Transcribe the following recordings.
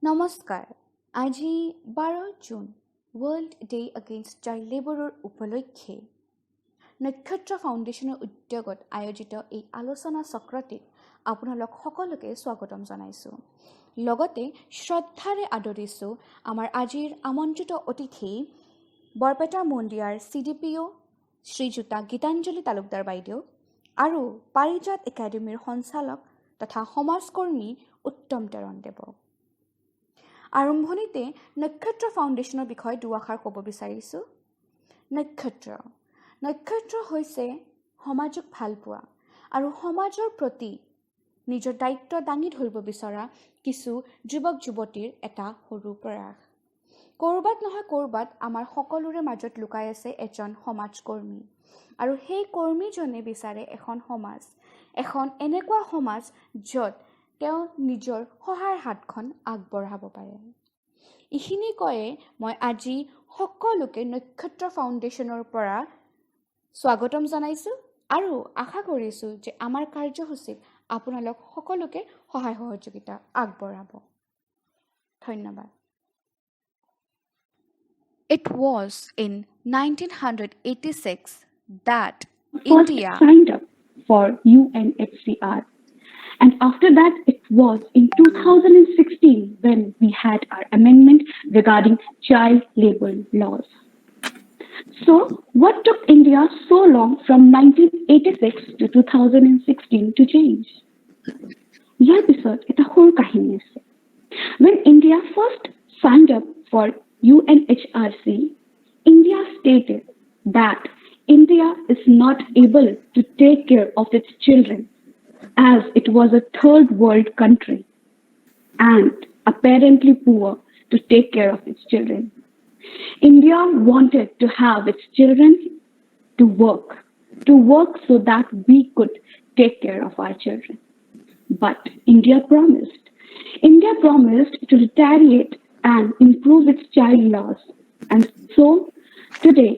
নমস্কাৰ। আজি 12 জুন ৱৰ্ল্ড ডে এগেইনষ্ট চাইল্ড লেবৰৰ উপলক্ষে নক্ষত্ৰ ফাউণ্ডেশ্যনৰ উদ্যোগত আয়োজিত এই আলোচনা চক্ৰটিত আপোনালোক সকলোকে স্বাগতম জনাইছোঁ। লগতে শ্ৰদ্ধাৰে আদৰিছোঁ আমাৰ আজিৰ আমন্ত্ৰিত অতিথি বৰপেটা মন্দিয়াৰ CDPO শ্ৰীযুতা গীতাঞ্জলি তালুকদাৰ বাইদেউ আৰু পাৰিজাত একাডেমীৰ সঞ্চালক তথা সমাজকৰ্মী উত্তম তেৰণ দেৱক। আৰম্ভণিতে নক্ষত্ৰ ফাউণ্ডেশ্যনৰ বিষয়ে দুআষাৰ ক'ব বিচাৰিছোঁ। নক্ষত্ৰ হৈছে সমাজক ভাল পোৱা আৰু সমাজৰ প্ৰতি নিজৰ দায়িত্ব দাঙি ধৰিব বিচৰা কিছু যুৱক যুৱতীৰ এটা সৰু প্ৰয়াস। ক'ৰবাত নহয় ক'ৰবাত আমাৰ সকলোৰে মাজত লুকাই আছে এজন সমাজকৰ্মী আৰু সেই কৰ্মীজনে বিচাৰে এখন এনেকুৱা সমাজ য'ত তেওঁ নিজৰ সহায়ৰ হাতখন আগবঢ়াব পাৰে। এইখিনি কৈয়ে মই আজি সকলোকে নক্ষত্ৰ ফাউণ্ডেশ্যনৰ পৰা স্বাগতম জনাইছোঁ আৰু আশা কৰিছোঁ যে আমাৰ কাৰ্যসূচীত আপোনালোক সকলোকে সহায় সহযোগিতা আগবঢ়াব। ধন্যবাদ। It was in 1986 that India signed up for UNHCR. And after that, it was in 2016 when we had our amendment regarding child labor laws. So, what took India so long from 1986 to 2016 to change? Here episode is a whole kahini. When India first signed up for UNHRC, India stated that India is not able to take care of its children as it was a third world country and apparently poor to take care of its children. India wanted to have its children to work so that we could take care of our children. But India promised to retaliate and improve its child laws. And so today,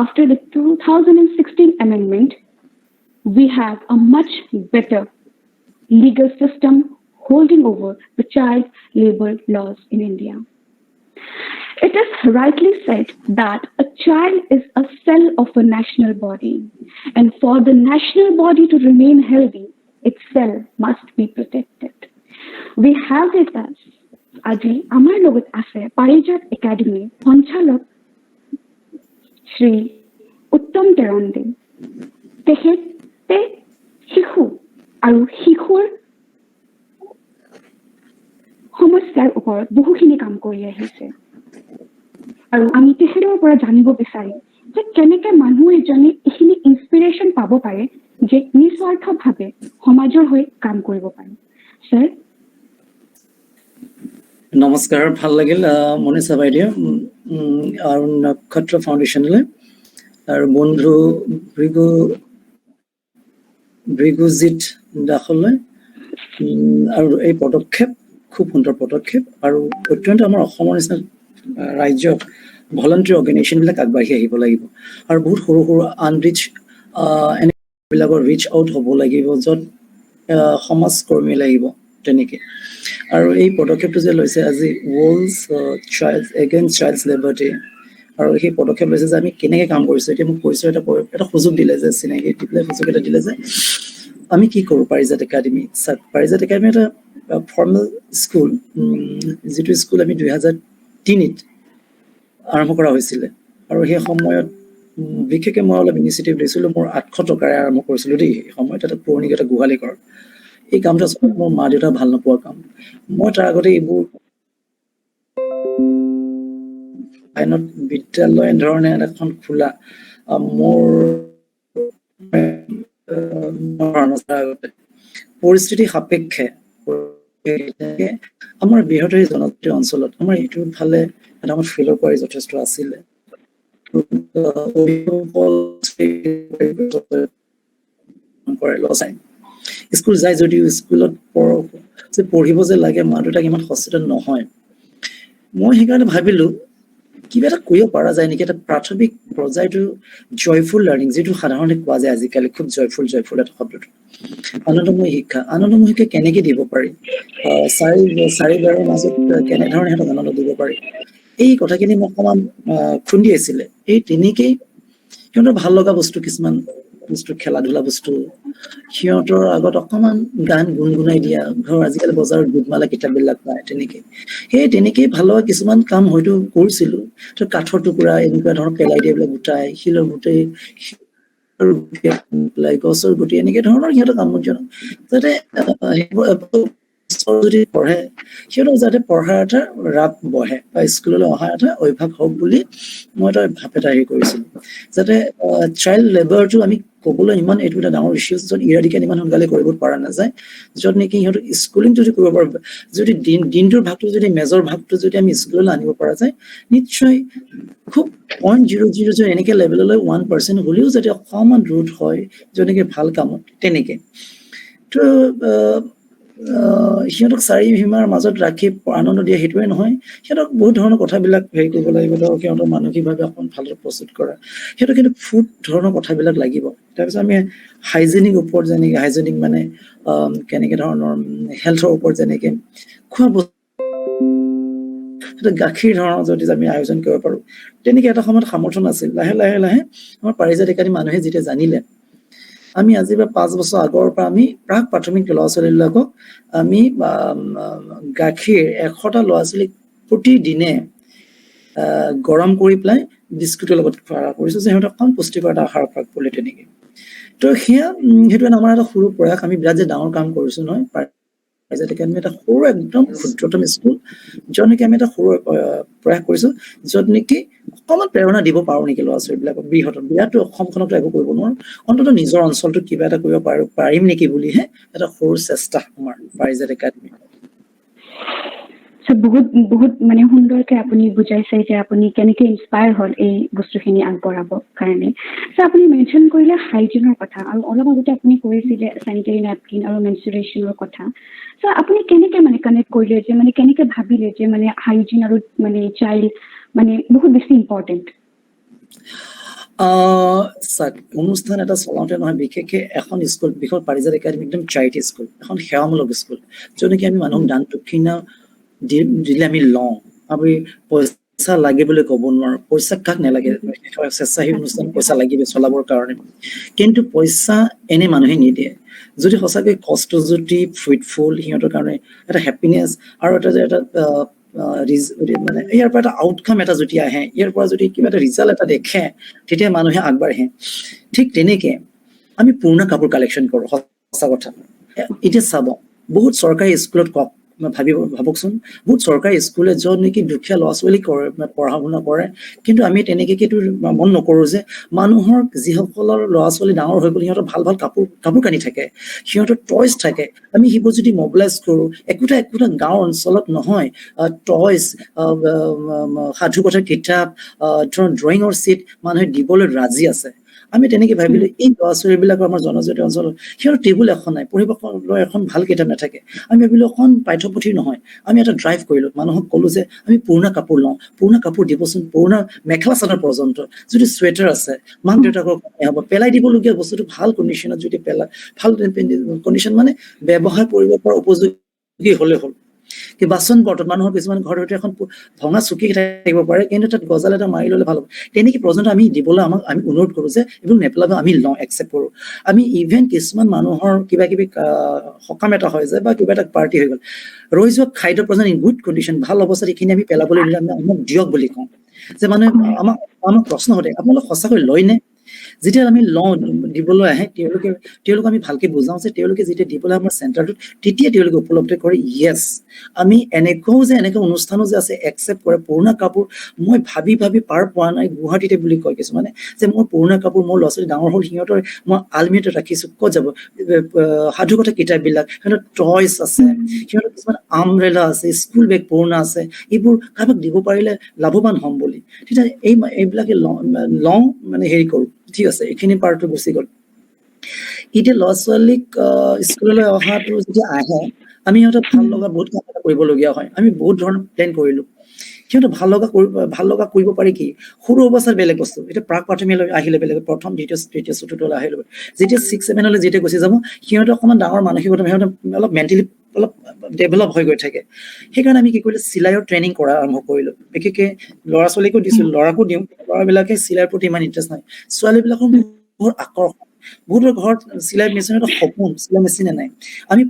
after the 2016 amendment, we have a much better legal system holding over the child labor laws in India. It is rightly said that a child is a cell of a national body, and for the national body to remain healthy, its cell must be protected. We have with us আজি আমাৰ লগত আছে পাৰিজাত একাডেমীৰ সঞ্চালক শ্ৰী উত্তম তেৰণ দেৱ। তেখেতে শিশু আৰু শিশুৰ সমস্যাৰ ওপৰত বহুখিনি কাম কৰি আহিছে আৰু আমি তেখেতৰ পৰা জানিব বিচাৰিম যে কেনেকৈ মানুহ এজনে এইখিনি ইনস্পিৰেশ্যন পাব পাৰে যে নিস্বাৰ্থভাৱে সমাজৰ হৈ কাম কৰিব পাৰে। ছাৰ নমস্কাৰ, ভাল লাগিল মনীষা বাইদেউ আৰু নক্ষত্ৰ ফাউণ্ডেশ্যনলৈ আৰু বন্ধু ভৃগুজিত দাসলৈ আৰু এই পদক্ষেপ খুব সুন্দৰ পদক্ষেপ আৰু অত্যন্ত আমাৰ অসমৰ নিচিনা ৰাজ্যত ভলাণ্টিয়াৰ অৰ্গেনাইজেশ্যনবিলাক আগবাঢ়ি আহিব লাগিব আৰু বহুত সৰু সৰু আনৰিচ এনেবিলাকৰ ৰিচ আউট হ'ব লাগিব য'ত সমাজকৰ্মী লাগিব তেনেকৈ। আৰু এই পদক্ষেপটো যে লৈছে আজি world child against child labour day আৰু সেই পদক্ষেপ লৈছে যে আমি কেনেকৈ কাম কৰিছোঁ। এতিয়া মোক পৰিচয় এটা সুযোগ দিলে যে চিনাকি দি পেলাই সুযোগ এটা দিলে যে আমি কি কৰোঁ পাৰিজাত একাডেমী। পাৰিজাত একাডেমী এটা ফৰ্মেল স্কুল, যিটো স্কুল আমি 2003 আৰম্ভ কৰা হৈছিলে আৰু সেই সময়ত বিশেষকৈ মই অলপ ইনিচিয়েটিভ লৈছিলোঁ। মোৰ 800 টকাৰে আৰম্ভ কৰিছিলোঁ দেই। সেই সময়ত এটা পুৰণি এটা গোহালি ঘৰ। এই কামটো আচলতে মোৰ মা দেউতা ভাল নোপোৱা কাম। মই তাৰ আগতে এইবোৰ আইনত বিদ্যালয় এনেধৰণে এখন খোলা মোৰ পৰিস্থিতি সাপেক্ষে আমাৰ বৃহত্তৰ জনজাতীয় অঞ্চলত আমাৰ এইটো ফালে এটা আমাৰ ফিলৰ কৰি যথেষ্ট আছিলে। স্কুল যায় যদিও স্কুলত যে পঢ়িব যে লাগে মা দেউতাক ইমান সচেতন নহয়। মই সেইকাৰণে ভাবিলোঁ কিবা এটা কৰিব পৰা যায় নেকি, এটা প্ৰাথমিক পৰ্যায়টো জয়ফুল লাৰ্ণিং, যিটো সাধাৰণতে কোৱা যায় আজিকালি খুব জয়ফুল এটা শব্দটো। আনন্দময় শিক্ষা কেনেকে দিব পাৰি, চাৰিবাৰৰ মাজত কেনেধৰণে সিহঁতক আনন্দ দিব পাৰি, এই কথাখিনি মোক অকণমান খুন্দি আছিলে। এই তেনেকেই সিহঁতৰ ভাল লগা বস্তু কিছুমান বস্তু, খেলা ধূলা বস্তু, সিহঁতৰ আগত অকণমান গান গুণগুণাই দিয়া, ধৰ আজিকালি বজাৰত গীতমালা কিতাপবিলাক পায়, তেনেকেই ভাল লগা কিছুমান কাম হয়তো কৰিছিলো। কাঠৰ টুকুৰা এনেকুৱা ধৰণৰ পেলাই দিয়ে, এইবিলাক গোটাই শিলৰ গোটেই গছৰ গুটি এনেকে ধৰণৰ সিহঁতক আমোদজনক যাতে যদি পঢ়ে সিহঁতক যাতে পঢ়াৰ এটা ৰাপ বহে বা স্কুললৈ অহাৰ এটা অভ্যাস হওক বুলি মই এটা ভাৱ এটা হেৰি কৰিছিলো, যাতে চাইল্ড লেবাৰটো আমি ক'বলৈ ইমান এইটো এটা ডাঙৰ ইছ্যু য'ত ইৰাডিকেট ইমান সোনকালে কৰিব পৰা নাযায়, য'ত নেকি সিহঁতক স্কুলিং যদি কৰিব পাৰো, যদি দিনটোৰ ভাগটো যদি মেজৰ ভাগটো যদি আমি স্কুললৈ আনিব পৰা যায়, নিশ্চয় খুব 0.000 এনেকে লেভেললৈ 1% হ'লেও যাতে অকণমান ৰোধ হয়, যেনেকে ভাল কামত তেনেকে। তো সিহঁতক চাৰিসীমাৰ মাজত ৰাখি আনন্দ দিয়া সেইটোৱে নহয়, সিহঁতক বহুত ধৰণৰ কথাবিলাক হেৰি কৰিব লাগিব, ধৰক সিহঁতৰ মানসিকভাৱে অকণ ভালদৰে প্ৰস্তুত কৰা, সিহঁতক কিন্তু ফুড ধৰণৰ কথাবিলাক লাগিব। তাৰপিছত আমি হাইজেনিক ওপৰত যেনেকে হাইজেনিক মানে কেনেকে ধৰণৰ হেল্থৰ ওপৰত যেনেকে খোৱা বস্তু, গাখীৰ ধৰণৰ যদি আমি আয়োজন কৰিব পাৰো, তেনেকে এটা সময়ত সামৰ্থ্য নাছিল। লাহে আমাৰ পাৰিজাত একাডেমী মানুহে যেতিয়া জানিলে, আমি আজি বা 5 বছৰ আগৰ পৰা আমি প্ৰাক প্ৰাথমিক ল'ৰা ছোৱালীবিলাকক আমি গাখীৰ 100টা ল'ৰা ছোৱালীক প্ৰতিদিনে গৰম কৰি পেলাই বিস্কুটৰ লগত খোৱা কৰিছো, যে সিহঁতক কম পুষ্টিকৰ এটা আহাৰ প্ৰয়োগ কৰিলে তেনেকে। তো সেইটো আমাৰ এটা সৰু প্ৰয়াস, আমি বিৰাট যে ডাঙৰ কাম কৰিছো নহয়। পাৰিজাত একাডেমী এটা সৰু একদম ক্ষুদ্ৰতম স্কুল, য'ত নেকি আমি এটা সৰু প্ৰয়াস কৰিছো, য'ত নেকি অকণমান প্ৰেৰণা দিব পাৰো নেকি ল'ৰা ছোৱালীবিলাকক, বিৰাট অসমখনতো একো কৰিব নোৱাৰো, অন্ততঃ নিজৰ অঞ্চলটোত কিবা এটা কৰিব পাৰিম নেকি বুলিহে এটা সৰু চেষ্টা আমাৰ পাৰিজাত একাডেমী। বহুত মানে সুন্দৰকে আপুনি বুজাইছে যে আপুনি কেনেকে ইনস্পায়াৰ হ'ল এই বস্তুখিনি আগবঢ়াবৰ কাৰণে। আপুনি মেনশ্যন কৰিলে হাইজিনৰ কথা, আৰু অলপ আগতে আপুনি কৈছিলে চেনিটেৰী নেপকিন আৰু মেনষ্ট্ৰুৱেশ্যনৰ কথা। আপুনি কেনেকে মানে কানেক্ট কৰিলে, যে মানে কেনেকে ভাবিলে যে মানে হাইজিন আৰু মানে চাইল্ড মানে বহুত বেছি ইম্পৰ্টেণ্ট? অনুষ্ঠান এটা চলাওঁতে নহয়, বিশেষকে এখন স্কুল, বিশেষ পাৰিজাত একাডেমী একদম চাৰিটি স্কুল, এখন সেৱামূলক স্কুল, য'ত নেকি আমি মানুহক দান দক্ষিণা দিলে আমি লওঁ, আমি পইচা লাগে বুলি ক'ব নোৱাৰো, পইচা কাক নালাগে, স্বেচ্ছাসেৱী অনুষ্ঠান পইচা লাগিব চলাবৰ কাৰণে, কিন্তু পইচা এনে মানুহে নিদিয়ে। যদি সঁচাকৈ কষ্ট যদি ফ্ৰুইটফুল, সিহঁতৰ কাৰণে এটা হেপিনেছ আৰু এটা মানে ইয়াৰ পৰা এটা আউটকাম এটা যদি আহে, ইয়াৰ পৰা যদি কিবা এটা ৰিজাল্ট এটা দেখে, তেতিয়া মানুহে আগবাঢ়ে। ঠিক তেনেকে আমি পুৰণা কাপোৰ কালেকশ্যন কৰো, সঁচা কথা। এতিয়া চাব, বহুত চৰকাৰী স্কুলত ভাবকচোন, বহুত চৰকাৰী স্কুলে য'ত নেকি দুখীয়া ল'ৰা ছোৱালী পঢ়া শুনা কৰে, কিন্তু আমি তেনেকে কিন্তু মন নকৰো যে মানুহৰ যিসকলৰ ল'ৰা ছোৱালী ডাঙৰ হৈ গ'ল, সিহঁতৰ ভাল কাপোৰ কানি থাকে, সিহঁতৰ টয়ছ থাকে, আমি সেইবোৰ যদি মবিলাইজ কৰো, একোটা গাঁও অঞ্চলত নহয়, টয়ছ, সাধু কথাৰ কিতাপ, ড্ৰয়িঙৰ ছিট মানুহে দিবলৈ ৰাজি আছে। আমি তেনেকে ভাবিলো, এই ল'ৰা ছোৱালীবিলাকৰ আমাৰ জনজাতীয় অঞ্চলত সিহঁতৰ টেবুল এখন নাই, পঢ়িবলৈ এখন ভাল কিতাপ নাথাকে। আমি ভাবিলো অকণ পাঠ্যপুথি নহয়, আমি এটা ড্ৰাইভ কৰিলো, মানুহক ক'লো যে আমি পুৰণা কাপোৰ লওঁ, পুৰণা কাপোৰ দিবচোন, পুৰণা মেখেলা চাদৰ পৰ্যন্ত, যদি চুৱেটাৰ আছে, মাক দেউতাকৰ হ'ব, পেলাই দিবলগীয়া বস্তুটো ভাল কণ্ডিশ্যনত যদি ভাল কণ্ডিশ্যন মানে ব্যৱহাৰ কৰিব পৰা উপযোগী হ'লে হ'ল। কি বাচন বৰ্তন, মানুহৰ কিছুমান ঘৰৰ ভিতৰত এখন ভঙা চকী থাকিব পাৰে, কিন্তু তাত গজাল এটা মাৰি ল'লে ভাল হ'ব, তেনেকে পৰ্যন্ত আমি দিবলৈ আমি অনুৰোধ কৰো যে এইবোৰ নেপেলাব, আমি লওঁ, একচেপ্ট কৰো। আমি ইভেন কিছুমান মানুহৰ কিবা কিবি সকাম এটা হৈ যায় বা কিবা এটা পাৰ্টি হৈ গ'ল, ৰৈ যোৱা খাদ্য পৰ্যন্ত ইন গুড কণ্ডিশ্যন, ভাল অৱস্থাত এইখিনি আমি পেলাবলৈ দিলে আমি আমাক দিয়ক বুলি কওঁ। যে মানুহে আমাক প্ৰশ্ন সোধে, আপোনালোক সঁচাকৈ লয়নে? যেতিয়া আমি লওঁ, দিবলৈ আহে, তেওঁলোকক আমি ভালকে বুজাওঁ যে তেওঁলোকে যেতিয়া দিবলৈ আমাৰ চেণ্টাৰটোত, তেতিয়া তেওঁলোকে উপলব্ধি কৰে, য়েছ আমি এনেকুৱাও যে এনেকুৱা অনুষ্ঠানো যে আছে একচেপ্ট কৰে। পুৰণা কাপোৰ মই ভাবি পাৰ পোৱা নাই, গুৱাহাটীতে বুলি কয় কিছুমানে, যে মোৰ পুৰণা কাপোৰ, মোৰ ল'ৰা ছোৱালী ডাঙৰ হ'ল, সিহঁতৰ মই আলমিৰাত ৰাখিছো, ক'ত যাব? সাধুকথা কিতাপবিলাক, সিহঁতৰ টয়ছ আছে, সিহঁতৰ কিছুমান আমব্ৰেলা আছে, স্কুল বেগ পুৰণা আছে, এইবোৰ কাৰোবাক দিব পাৰিলে লাভৱান হ'ম বুলি, তেতিয়া এইবিলাকে লওঁ মানে হেৰি কৰো, ঠিক আছে, এইখিনি পাৰ্টটো গুচি গ'ল। এতিয়া ল'ৰা ছোৱালীক স্কুললৈ অহাটো যেতিয়া আহে, আমি সিহঁতক ভাল লগা বহুত কাম এটা কৰিবলগীয়া হয়, আমি বহুত ধৰণৰ প্লেন কৰিলো। সিহঁতে ভাল লগা কৰিব পাৰি কি সৰু অৱস্থাত বেলেগ বস্তু এতিয়া প্ৰাক প্ৰাথমিকলৈ আহিলে বেলেগ প্ৰথম দ্বিতীয় তৃতীয় চতুৰ্থলৈ আহিলে যেতিয়া 6-7লৈ যেতিয়া গুচি যাব সিহঁতে অকণমান ডাঙৰ মানসিকতা সিহঁতে অলপ মেণ্টেলি অলপ ডেভেলপ হৈ গৈ থাকে সেইকাৰণে আমি কি কৰিলোঁ চিলাইৰ ট্ৰেইনিং কৰা আৰম্ভ কৰিলোঁ বিশেষকৈ ল'ৰা ছোৱালীকো দিছোঁ ল'ৰাকো দিওঁ ল'ৰাবিলাকে চিলাইৰ প্ৰতি ইমান ইণ্টাৰেষ্ট নাই ছোৱালীবিলাকৰ বহুত আকৰ্ষণ বহুতৰ ঘৰত চিলাই মেচিন এটা সপোন চিলাই মেচিনে নাই আমি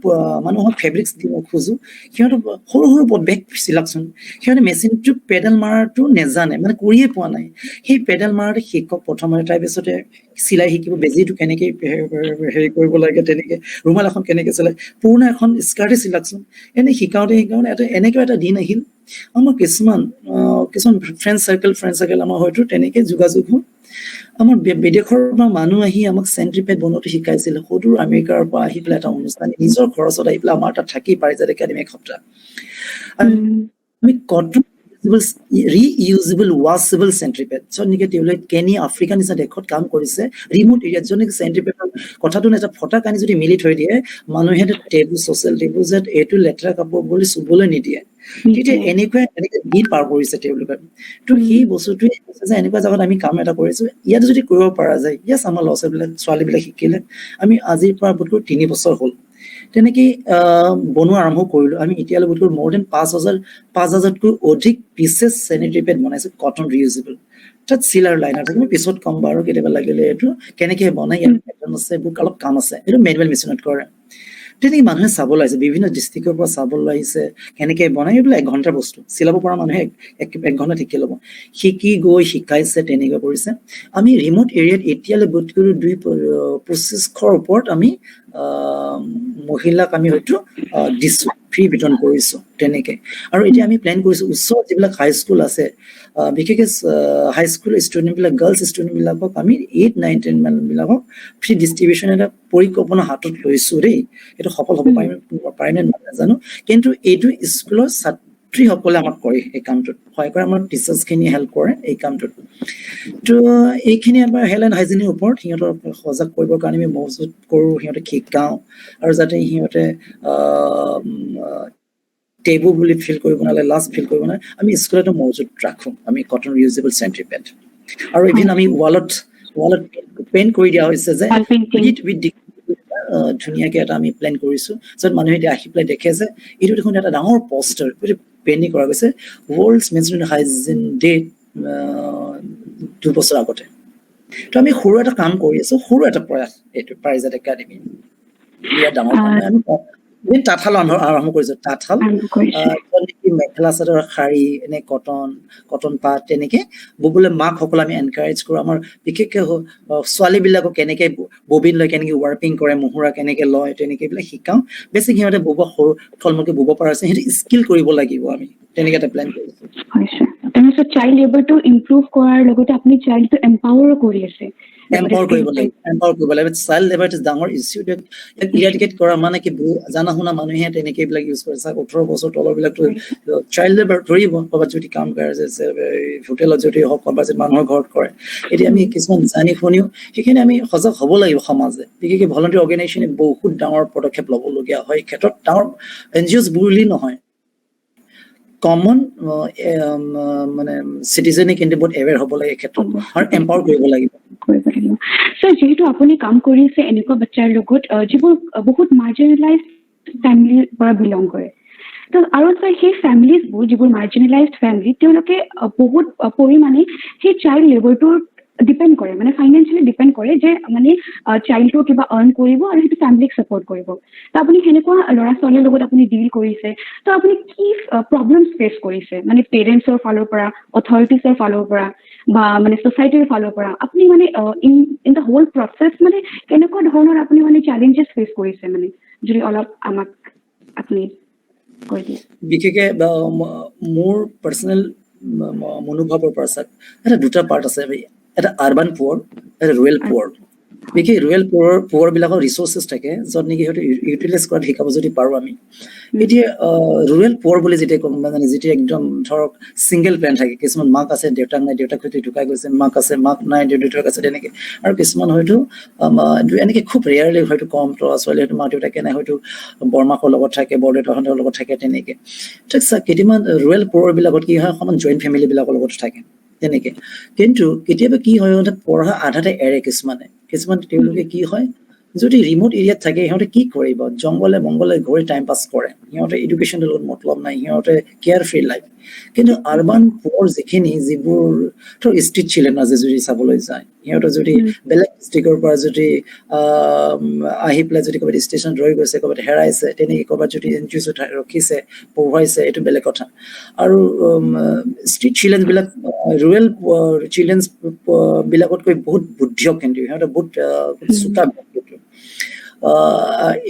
মানুহক ফেব্ৰিক্স দিব খোজো সিহঁতৰ সৰু সৰু বেগ চিলাকচোন সিহঁতে মেচিনটো পেডেল মাৰাটো নেজানে মানে কৰিয়ে পোৱা নাই সেই পেডেল মাৰাটো শিকক প্ৰথমতে তাৰপিছতে চিলাই শিকিব বেজিটো কেনেকে হেৰি কৰিব লাগে তেনেকে ৰুমাল এখন কেনেকে চলাই পুৰণা এখন স্কাৰ্টে চিলাকচোন এনে শিকাওঁতে এটা এনেকৈ এটা দিন আহিল আমাৰ কিছুমান ফ্ৰেণ্ড চাৰ্কেল আমাৰ হয়তো তেনেকে যোগাযোগ হ'ল আমাৰ বিদেশৰ পৰা মানুহ আহি আমাক চেণ্ট্ৰিপেড বনোৱাটো শিকাইছিল সদূৰ আমেৰিকাৰ পৰা আহি পেলাই এটা অনুষ্ঠান নিজৰ খৰচত আহি পেলাই আমাৰ তাত থাকি পাৰিজাত একাডেমি এসপ্তাহ আমি কটন ৰিইউজেবল ৱাছেবল চেণ্ট্ৰিপেড য'ত নেকি তেওঁলোকে কেনিয়া আফ্ৰিকা নিচিনা দেশত কাম কৰিছে ৰিমোট এৰিয়াত য'ত নেকি চেণ্ট্ৰিপেডৰ কথাটো এটা ফটা কানি যদি মিলি থৈ দিয়ে মানুহে টেবু ছ'চিয়েল টেবু যে এইটো লেতেৰা কাপোৰ বুলি চুবলৈ নিদিয়ে তেতিয়া এনেকে দিন পাৰ কৰিছে তেওঁলোকে তো সেই বস্তুটোৱে যে এনেকুৱা জাগাত আমি কাম এটা কৰিছো ইয়াত যদি কৰিব পৰা যায় ইয়াছ আমাৰ ল'ৰা ছোৱালীবিলাক শিকিলে আমি আজিৰ পৰা বোধকৰো 3 বছৰ হ'ল তেনেকে বনোৱা আৰম্ভ কৰিলো আমি এতিয়ালৈ বোধকৰো more than 5,000তকৈ অধিক পিচেছ চেনিটাৰী পেড বনাইছো কটন ৰিউজেবল তাত চিলাৰ লাইনাৰ থাকে মই পিছত কম বাৰু কেতিয়াবা লাগিলে এইটো কেনেকে বনাই ইয়াত পেটাৰ্ণ আছে এইবোৰ অলপ কাম আছে এইটো মেনুৱেল মেচিনত কৰে তেনেকে মানুহে চাব লাগিছে বিভিন্ন ডিষ্ট্ৰিক্টৰ পৰা চাবলৈ আহিছে কেনেকে বনাই এইবিলাক 1 ঘণ্টাৰ বস্তু চিলাব পৰা মানুহে 1 ঘণ্টা শিকি ল'ব শিকি গৈ শিকাইছে তেনেকে কৰিছে আমি ৰিমোট এৰিয়াত এতিয়ালৈ বোধকৰো 2,2500ৰ ওপৰত আমি মহিলাক আমি হয়তো দিছো ফ্ৰী বিতৰণ কৰিছো তেনেকে আৰু এতিয়া আমি প্লেন কৰিছো ওচৰত যিবিলাক হাই স্কুল আছে বিশেষকৈ হাই স্কুল ষ্টুডেণ্টবিলাক গাৰ্লছ ষ্টুডেণ্টবিলাকক আমি 8, 9, 10 মানবিলাকক ফ্ৰী ডিষ্ট্ৰিবিউশ্যন এটা পৰিকল্পনা হাতত লৈছো দেই এইটো সফল হ'ব পাৰিম নে নাজানো কিন্তু এইটো স্কুলৰ ছাত্ৰীসকলে আমাক কৰে এই কামটোত সহায় কৰে আমাৰ টিচাৰ্ছখিনিয়ে হেল্প কৰে এই কামটোত তো এইখিনি আমাৰ হেল্থ এণ্ড হাইজিনৰ ওপৰত সিহঁতক সজাগ কৰিবৰ কাৰণে আমি মজবুত কৰোঁ সিহঁতক শিকাওঁ আৰু যাতে সিহঁতে টেবু বুলি ফিল কৰিব নালাগে লাষ্ট ফিল কৰিব নালাগে আমি স্কুলতে মজুত ৰাখোঁ আমি কটন ৰিউজেবল চেণ্ট্ৰিপেড আৰু ইভিন আমি ৱালত পেইণ্ট কৰি দিয়া হৈছে যে ধুনীয়াকে এটা আমি প্লেন কৰিছো য'ত মানুহে এতিয়া আহি পেলাই দেখে যে এইটো দেখোন এটা ডাঙৰ পষ্টাৰ পেইণ্টিং কৰা গৈছে ৱৰ্ল্ডছ মেনষ্ট্ৰুৱেল হাইজিন ডে 2 বছৰ আগতে তো আমি সৰু এটা কাম কৰি আছো সৰু এটা প্ৰয়াস এইটো পাৰিজাত একাডেমি ইয়াত ডাঙৰ আমি তাঁতশাল আৰম্ভ কৰিছো তাঁতশাল মেখেলা চাদৰ শাৰী এনে কটন পাত তেনেকে ববলৈ মাকসকল আমি এনকাৰেজ কৰো আমাৰ বিশেষকৈ ছোৱালীবিলাকক কেনেকে ববিন লয় কেনেকে ৱাৰ্পিং কৰে মুহুৰা কেনেকে লয় তেনেকে এইবিলাক শিকাওঁ বেছি সিহঁতে বব সৰু থলমলকে বব পৰা আছে সিহঁতে স্কিল কৰিব লাগিব আমি তেনেকে এটা প্লেন কৰিছো তাৰপিছত চাইল্ড লেবাৰটো ইম্প্ৰুভ কৰাৰ লগতে আপুনি চাইল্ডটো এম্পাৱাৰ কৰি আছে এম্পাৱাৰ কৰিব লাগিব চাইল্ড লেবাৰ ইজ ডাঙৰ ইছ্যু ইৰাডিকেট কৰা মানে কি জানা শুনা মানুহে তেনেকে এইবিলাক ইউজ কৰে 18 বছৰ তলৰবিলাকতো চাইল্ড লেবাৰ ধৰিব ক'ৰবাত যদি কাম কৰে হোটেলত যদি হওক ক'ৰবাত যদি মানুহৰ ঘৰত কৰে এতিয়া আমি কিছুমান জানি শুনিও সেইখিনি আমি সজাগ হ'ব লাগিব সমাজে বিশেষকৈ ভলণ্টিয়াৰ অৰ্গেনাইজেশ্যনে বহুত ডাঙৰ পদক্ষেপ ল'বলগীয়া হয় এই ক্ষেত্ৰত ডাঙৰ NGOs বুলি নহয় কমন মানে চিটিজেনে কিন্তু বহুত এৱেৰ হ'ব লাগে এই ক্ষেত্ৰত আৰু এম্পাৱাৰ কৰিব লাগিব Sir, যেহেতু আপুনি কাম কৰিছে এনেকুৱা বাচ্চাৰ লগত যিবোৰ বহুত মাৰ্জিনেলাইজ ফেমিলিৰ পৰা বিলং কৰে তো আৰু স্যাৰ সেই ফেমিলিজবোৰ যিবোৰ মাৰ্জিনেলাইজড ফেমিলি তেওঁলোকে বহুত পৰিমাণে সেই চাইল্ড লেবাৰটোৰ ডিপেণ্ড কৰে মানে ফাইনেন্সিয়েলি ডিপেণ্ড কৰে যে মানে চাইল্ডটো কিবা আৰ্ণ কৰিব আৰু সেইটো ফেমিলিক ছাপৰ্ট কৰিব তো আপুনি সেনেকুৱা ল'ৰা ছোৱালীৰ লগত আপুনি ডিল কৰিছে তো আপুনি কি প্ৰব্লেমছ ফেচ কৰিছে মানে পেৰেণ্টছৰ ফালৰ পৰা অথৰিটিছৰ ফালৰ পৰা বা মানে ছ'চাইটিৰ ফালৰ পৰা আপুনি মানে ইন দ্য হোল প্ৰচেছ মানে কেনেকুৱা ধৰণৰ আপুনি মানে চেলেঞ্জেছ ফেচ কৰিছে মানে যদি অলপ আমাক আপুনি কৈ দিয়ে বিশেষকৈ মোৰ পাৰ্চনেল মনোভাৱৰ পৰা চাওক এটা দুটা পাৰ্ট আছে এটা আৰ্বান পুৱাৰ এটা ৰুৰেল পুৱাৰ বিশেষ ৰুৰেল পুৱাৰ বিলাকৰ ৰিচোৰ্চেছ থাকে য'ত নেকি হয়তো ইউটিলাইজ কৰাত শিকাব যদি পাৰোঁ আমি এতিয়া ৰুৰেল পুৱাৰ বুলি যেতিয়া ক'ম মানে যেতিয়া একদম ধৰক ছিংগল পেৰেণ্ট থাকে কিছুমান মাক আছে দেউতাক নাই দেউতাক হয়তো ঢুকাই গৈছে মাক আছে মাক নাই দেউতাক আছে তেনেকৈ আৰু কিছুমান হয়তো এনেকৈ খুব ৰেয়াৰলি হয়তো কম ল'ৰা ছোৱালী হয়তো মাক দেউতাকে নাই হয়তো বৰমাকৰ লগত থাকে বৰদেউতাহঁতৰ লগত থাকে তেনেকৈ ঠিক আছে কেইটামান ৰুৰেল পুৱাৰবিলাকত কি হয় অকণমান জইণ্ট ফেমিলিবিলাকৰ লগত থাকে তেনেকৈ কিন্তু কেতিয়াবা কি হয় পঢ়া আধাতে এৰে কিছুমান তেওঁলোকে কি হয় যদি ৰিমোট এৰিয়াত থাকে সিহঁতে কি কৰিব জংগলে মংগলে গৈ টাইম পাছ কৰে সিহঁতে এডুকেশ্যনৰ লগত মতলব নাই সিহঁতে কেয়াৰ ফ্ৰী লাইফ কিন্তু আৰবান পুৱাৰ যিবোৰ ধৰক ষ্ট্ৰীট চিলড্ৰেন আজি যদি চাবলৈ যায় সিহঁতৰ যদি বেলেগ ডিষ্ট্ৰিক্টৰ পৰা যদি আহি পেলাই যদি ক'ৰবাত ষ্টেচন ৰৈ গৈছে ক'ৰবাত হেৰাইছে তেনেকৈ ক'ৰবাত যদি এনজিঅ' ৰখিছে পঢ়ুৱাইছে এইটো বেলেগ কথা আৰু ষ্ট্ৰীট চিলড্ৰেনবিলাক ৰুৰেল চিলড্ৰেনছ বিলাকতকৈ বহুত বুদ্ধিয়ক কিন্তু সিহঁতে বহুত চোকা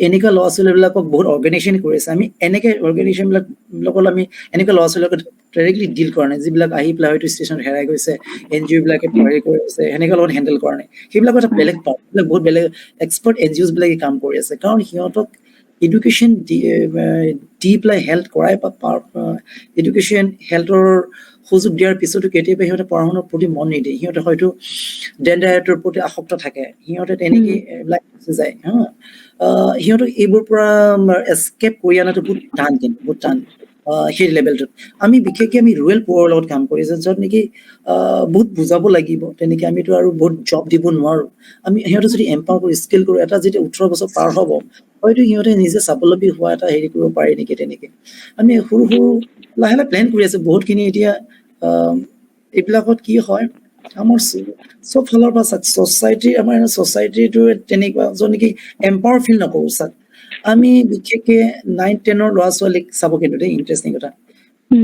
এনেকুৱা ল'ৰা ছোৱালীবিলাকক বহুত অৰ্গেনাইজেশ্যন কৰিছে আমি এনেকৈ অৰ্গেনাইজেশ্যনবিলাকৰ আমি এনেকুৱা ল'ৰা ছোৱালীবিলাকক ডাইৰেক্টলি ডিল কৰা নাই যিবিলাক আহি পেলাই হয়তো ষ্টেচনত হেৰাই গৈছে এনজিঅ' বিলাকে হেৰি কৰি আছে সেনেকুৱা লগত হেণ্ডেল কৰা নাই সেইবিলাক এটা বেলেগ পাৰ্ট এইবিলাক বহুত বেলেগ এক্সপাৰ্ট এনজিঅ'ছ বিলাকে কাম কৰি আছে কাৰণ সিহঁতক এডুকেশ্যন দি পেলাই হেল্থ কৰাই বা এডুকেশ্যন হেল্থৰ সুযোগ দিয়াৰ পিছতো কেতিয়াবা সিহঁতে পঢ়া শুনাৰ প্ৰতি মন নিদিয়ে সিহঁতে হয়তো ডেণ্ডায়তৰ প্ৰতি আসক্ত থাকে সিহঁতে তেনেকৈ এইবিলাক যায় হা সিহঁতক এইবোৰ পৰা এস্কেপ কৰি অনাটো বহুত টান কিন্তু বহুত টান সেই লেভেলটোত আমি বিশেষকৈ আমি ৰুৰেল পুৱাৰৰ লগত কাম কৰিছোঁ য'ত নেকি বহুত বুজাব লাগিব তেনেকৈ আমিতো আৰু বহুত জব দিব নোৱাৰোঁ আমি সিহঁতে যদি এম্পাৱাৰ কৰি স্কিল কৰোঁ এটা যেতিয়া 18 বছৰ পাৰ হ'ব হয়তো সিহঁতে নিজে স্বাৱলম্বী হোৱা এটা হেৰি কৰিব পাৰে নেকি তেনেকৈ আমি সৰু লাহে লাহে প্লেন কৰি আছোঁ বহুতখিনি এতিয়া এইবিলাকত কি হয় আমাৰ চব ফালৰ পৰা ছ'চাইটি আমাৰ ছ'চাইটিটো তেনেকুৱা য'ত নেকি এম্পাৱাৰ ফিল নকৰোঁ ছাৰ আমি বিশেষকৈ 9-10 ল'ৰা ছোৱালীক চাব কিন্তু দেই ইণ্টাৰেষ্টিং কথা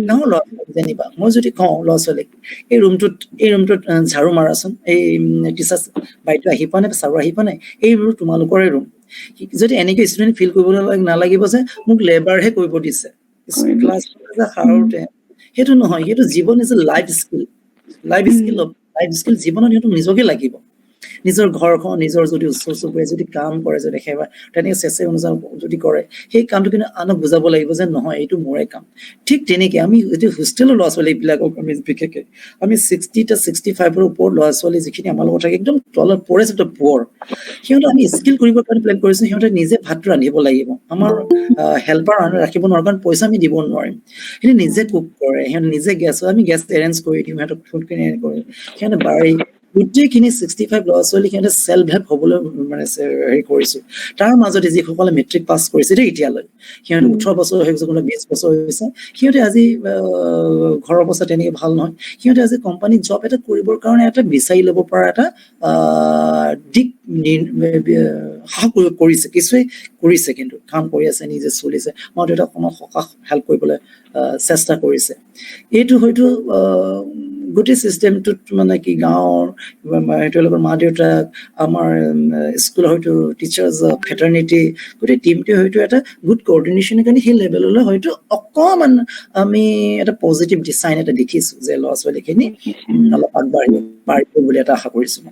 ডাঙৰ ল'ৰা ছোৱালী যেনিবা মই যদি কওঁ ল'ৰা ছোৱালীক এই ৰুমটোত ঝাৰু মাৰাচোন এই টিচাৰ বাইদেউ আহি পোৱা নাই ছাৰো আহি পোৱা নাই এই ৰুম তোমালোকৰে ৰুম যদি এনেকৈ ষ্টুডেণ্ট ফিল কৰিব নালাগিব যে মোক লেবাৰহে কৰিব দিছে ক্লাছ সাৰোঁতে সেইটো নহয় সেইটো জীৱন ইজ এ লাইফ স্কিল জীৱনত সিহঁতক নিজকে লাগিব নিজৰ ঘৰখন নিজৰ যদি ওচৰ চুবুৰীয়া যদি কাম কৰে যদি সেৱা তেনেকৈ চেচে অনুযায়ী যদি কৰে সেই কামটো কিন্তু আনক বুজাব লাগিব যে নহয় এইটো মোৰে কাম ঠিক তেনেকৈ আমি যদি হোষ্টেলৰ ল'ৰা ছোৱালীবিলাকক আমি বিশেষকৈ আমি 60-65ৰ ওপৰত ল'ৰা ছোৱালী যিখিনি আমাৰ লগত থাকে একদম তলত পৰে পুৱাৰ সিহঁতে আমি স্কিল কৰিবৰ কাৰণে প্লেন কৰিছোঁ সিহঁতে নিজে ভাতটো ৰান্ধিব লাগিব আমাৰ হেল্পাৰ ৰাখিব নোৱাৰোঁ কাৰণ পইচা আমি দিব নোৱাৰিম সিহঁতে নিজে কুক কৰে সিহঁতে নিজে আমি গেছ এৰেঞ্জ কৰি দিওঁ সিহঁতক ফুডখিনি এৰেঞ্জ কৰি সিহঁতে বাৰী গোটেইখিনি 65 ল'ৰা ছোৱালী সিহঁতে চেল্ফ হেল্প হ'বলৈ মানে হেৰি কৰিছোঁ তাৰ মাজতে যিসকলে মেট্ৰিক পাছ কৰিছে দেই এতিয়ালৈ সিহঁতে 18 বছৰ হৈ গৈছে কোনোবা 20 বছৰ হৈছে সিহঁতে আজি ঘৰৰ অৱস্থা তেনেকৈ ভাল নহয় সিহঁতে আজি কোম্পানীত জব এটা কৰিবৰ কাৰণে এটা বিচাৰি ল'ব পৰা এটা দিক সাহস কৰিছে কিছুৱে কৰিছে কিন্তু কাম কৰি আছে নিজে চলিছে মা দেউতাক অকণমান সকাহ হেল্প কৰিবলৈ চেষ্টা কৰিছে এইটো হয়তো গোটেই চিষ্টেমটোত মানে কি গাঁৱৰ তেওঁলোকৰ মা দেউতাক আমাৰ স্কুলৰ হয়তো টিচাৰ্ছ ফেটাৰ্নিটি গোটেই টিমটোৱে হয়তো এটা গুড কৰ্ডিনেশ্যনৰ কাৰণে সেই লেভেললৈ হয়তো অকণমান আমি এটা পজিটিভ ডিচাইন এটা দেখিছোঁ যে ল'ৰা ছোৱালীখিনি অলপ আগবাঢ়িব বুলি এটা আশা কৰিছোঁ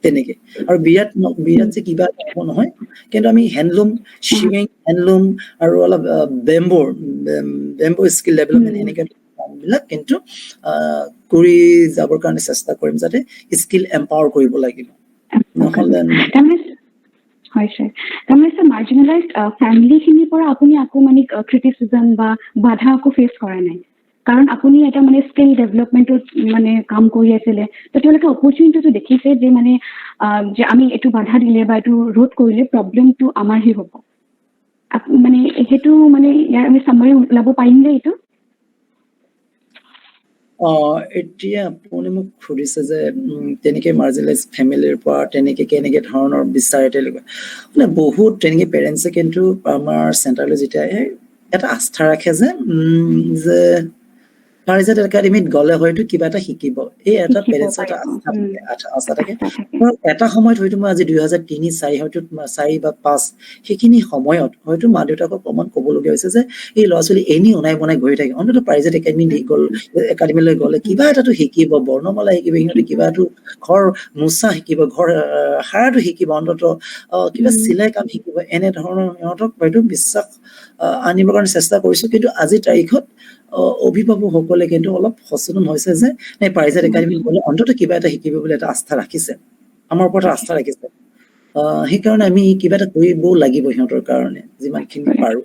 তেনেকৈ আৰু বিৰাট যে কিবা হ'ব নহয় কিন্তু আমি হেণ্ডলুম শ্বিমিং হেণ্ডলুম আৰু অলপ বেম্বো স্কিল ডেভেলপমেণ্ট এনেকৈ কামবিলাক কিন্তু কৰি যাবৰ কাৰণে চেষ্টা কৰিম যাতে স্কিল এম্পাৱাৰ কৰিব লাগিব নহ'লে হয় ছাৰ তাৰমানে ছাৰ মাৰ্জিনেলাইজড ফেমিলিখিনিৰ পৰা আপুনি আকৌ মানে ক্ৰিটিচিজম বা বাধা আকৌ ফেচ কৰা নাই কাৰণ আপুনি এটা মানে স্কিল ডেভেলপমেণ্টত মানে কাম কৰি আছিলে তো তেওঁলোকে অপৰচুনিটিটো দেখিছে যে মানে যে আমি এইটো বাধা দিলে বা এইটো ৰোধ কৰিলে প্ৰব্লেমটো আমাৰহে হ'ব মানে সেইটো মানে ইয়াৰ আমি চামাৰি ওলাব পাৰিম যে এইটো এতিয়া আপুনি মোক সুধিছে যে তেনেকৈ মাৰ্জিনেলাইজ ফেমিলিৰ পৰা তেনেকৈ কেনেকৈ ধৰণৰ বিচাৰে তেওঁলোকে মানে বহুত তেনেকৈ পেৰেণ্টছে কিন্তু আমাৰ চেণ্টাৰলৈ যেতিয়া এটা আস্থা ৰাখে যে পাৰিজাত একাডেমীত গ'লে হয়তো কিবা এটা শিকিব, এই এটা শিকিব পেৰেণ্টছৰ এটা পাৰিব। আশা থাকে। আস্থা থাকে। আৰু এটা সময়ত হয়তো মই আজি 2003-4 হয়তো 4 বা 5 সেইখিনি সময়ত হয়তো মা দেউতাকক অকমান ক'বলগীয়া হৈছে যে এই ল'ৰা ছোৱালী এনেই অনাই বনাই গৈ থাকে, অন্তত পাৰিজাত একাডেমীলৈ গ'লে কিবা এটাতো শিকিব, বৰ্ণমালা শিকিব, সিহঁতে কিবা এটা ঘৰ মোচা শিকিব, ঘৰ সাৰাটো শিকিব, অন্তত কিবা চিলাই কাম শিকিব, এনেধৰণৰ সিহঁতক হয়তো বিশ্বাস আনিবৰ কাৰণে চেষ্টা কৰিছো। কিন্তু আজিৰ তাৰিখত অভিভাৱকসকলে কিন্তু অলপ সচেতন হৈছে যে নাই পাৰিজাত একাডেমীত গ'লে অন্তত কিবা এটা শিকিব বুলি এটা আস্থা ৰাখিছে, আমাৰ ওপৰত আস্থা ৰাখিছে। সেইকাৰণে আমি কিবা এটা কৰিব লাগিব সিহঁতৰ কাৰণে যিমানখিনি পাৰো।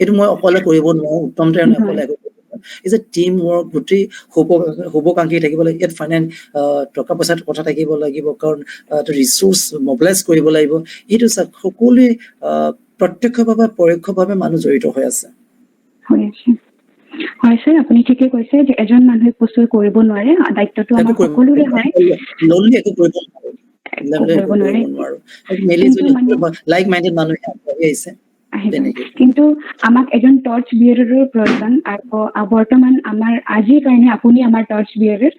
এইটো মই অকলে কৰিব নোৱাৰো, উত্তম তেওঁ অকলে এই যে টিম ৱৰ্ক, গোটেই শুভকাংক্ষী থাকিব লাগিব, ইয়াত টকা পইচাৰ কথা থাকিব লাগিব, কাৰণ ৰিচোৰ্চ মবিলাইজ কৰিব লাগিব। এইটো সকলোৱে প্ৰত্যক্ষভাৱে পৰোক্ষভাৱে মানুহ জড়িত হৈ আছে। হয় স্যাৰ, আপুনি ঠিকে কৈছে যে এজন মানুহে প্ৰচুৰ কৰিব নোৱাৰে, দায়িত্বটো আমাৰ সকলোৰে হয়। একো কৰিব নোৱাৰো, মিলি জুলি লাইক মাইণ্ডেড মানুহে আগবাঢ়ি আহিছে। কিন্তু আমাক এজন টৰ্চ বিয়াৰৰ প্ৰয়োজন। বৰ্তমান আমাৰ আজিৰ কাৰণে আপুনি আমাৰ টৰ্চ বিয়াৰৰ।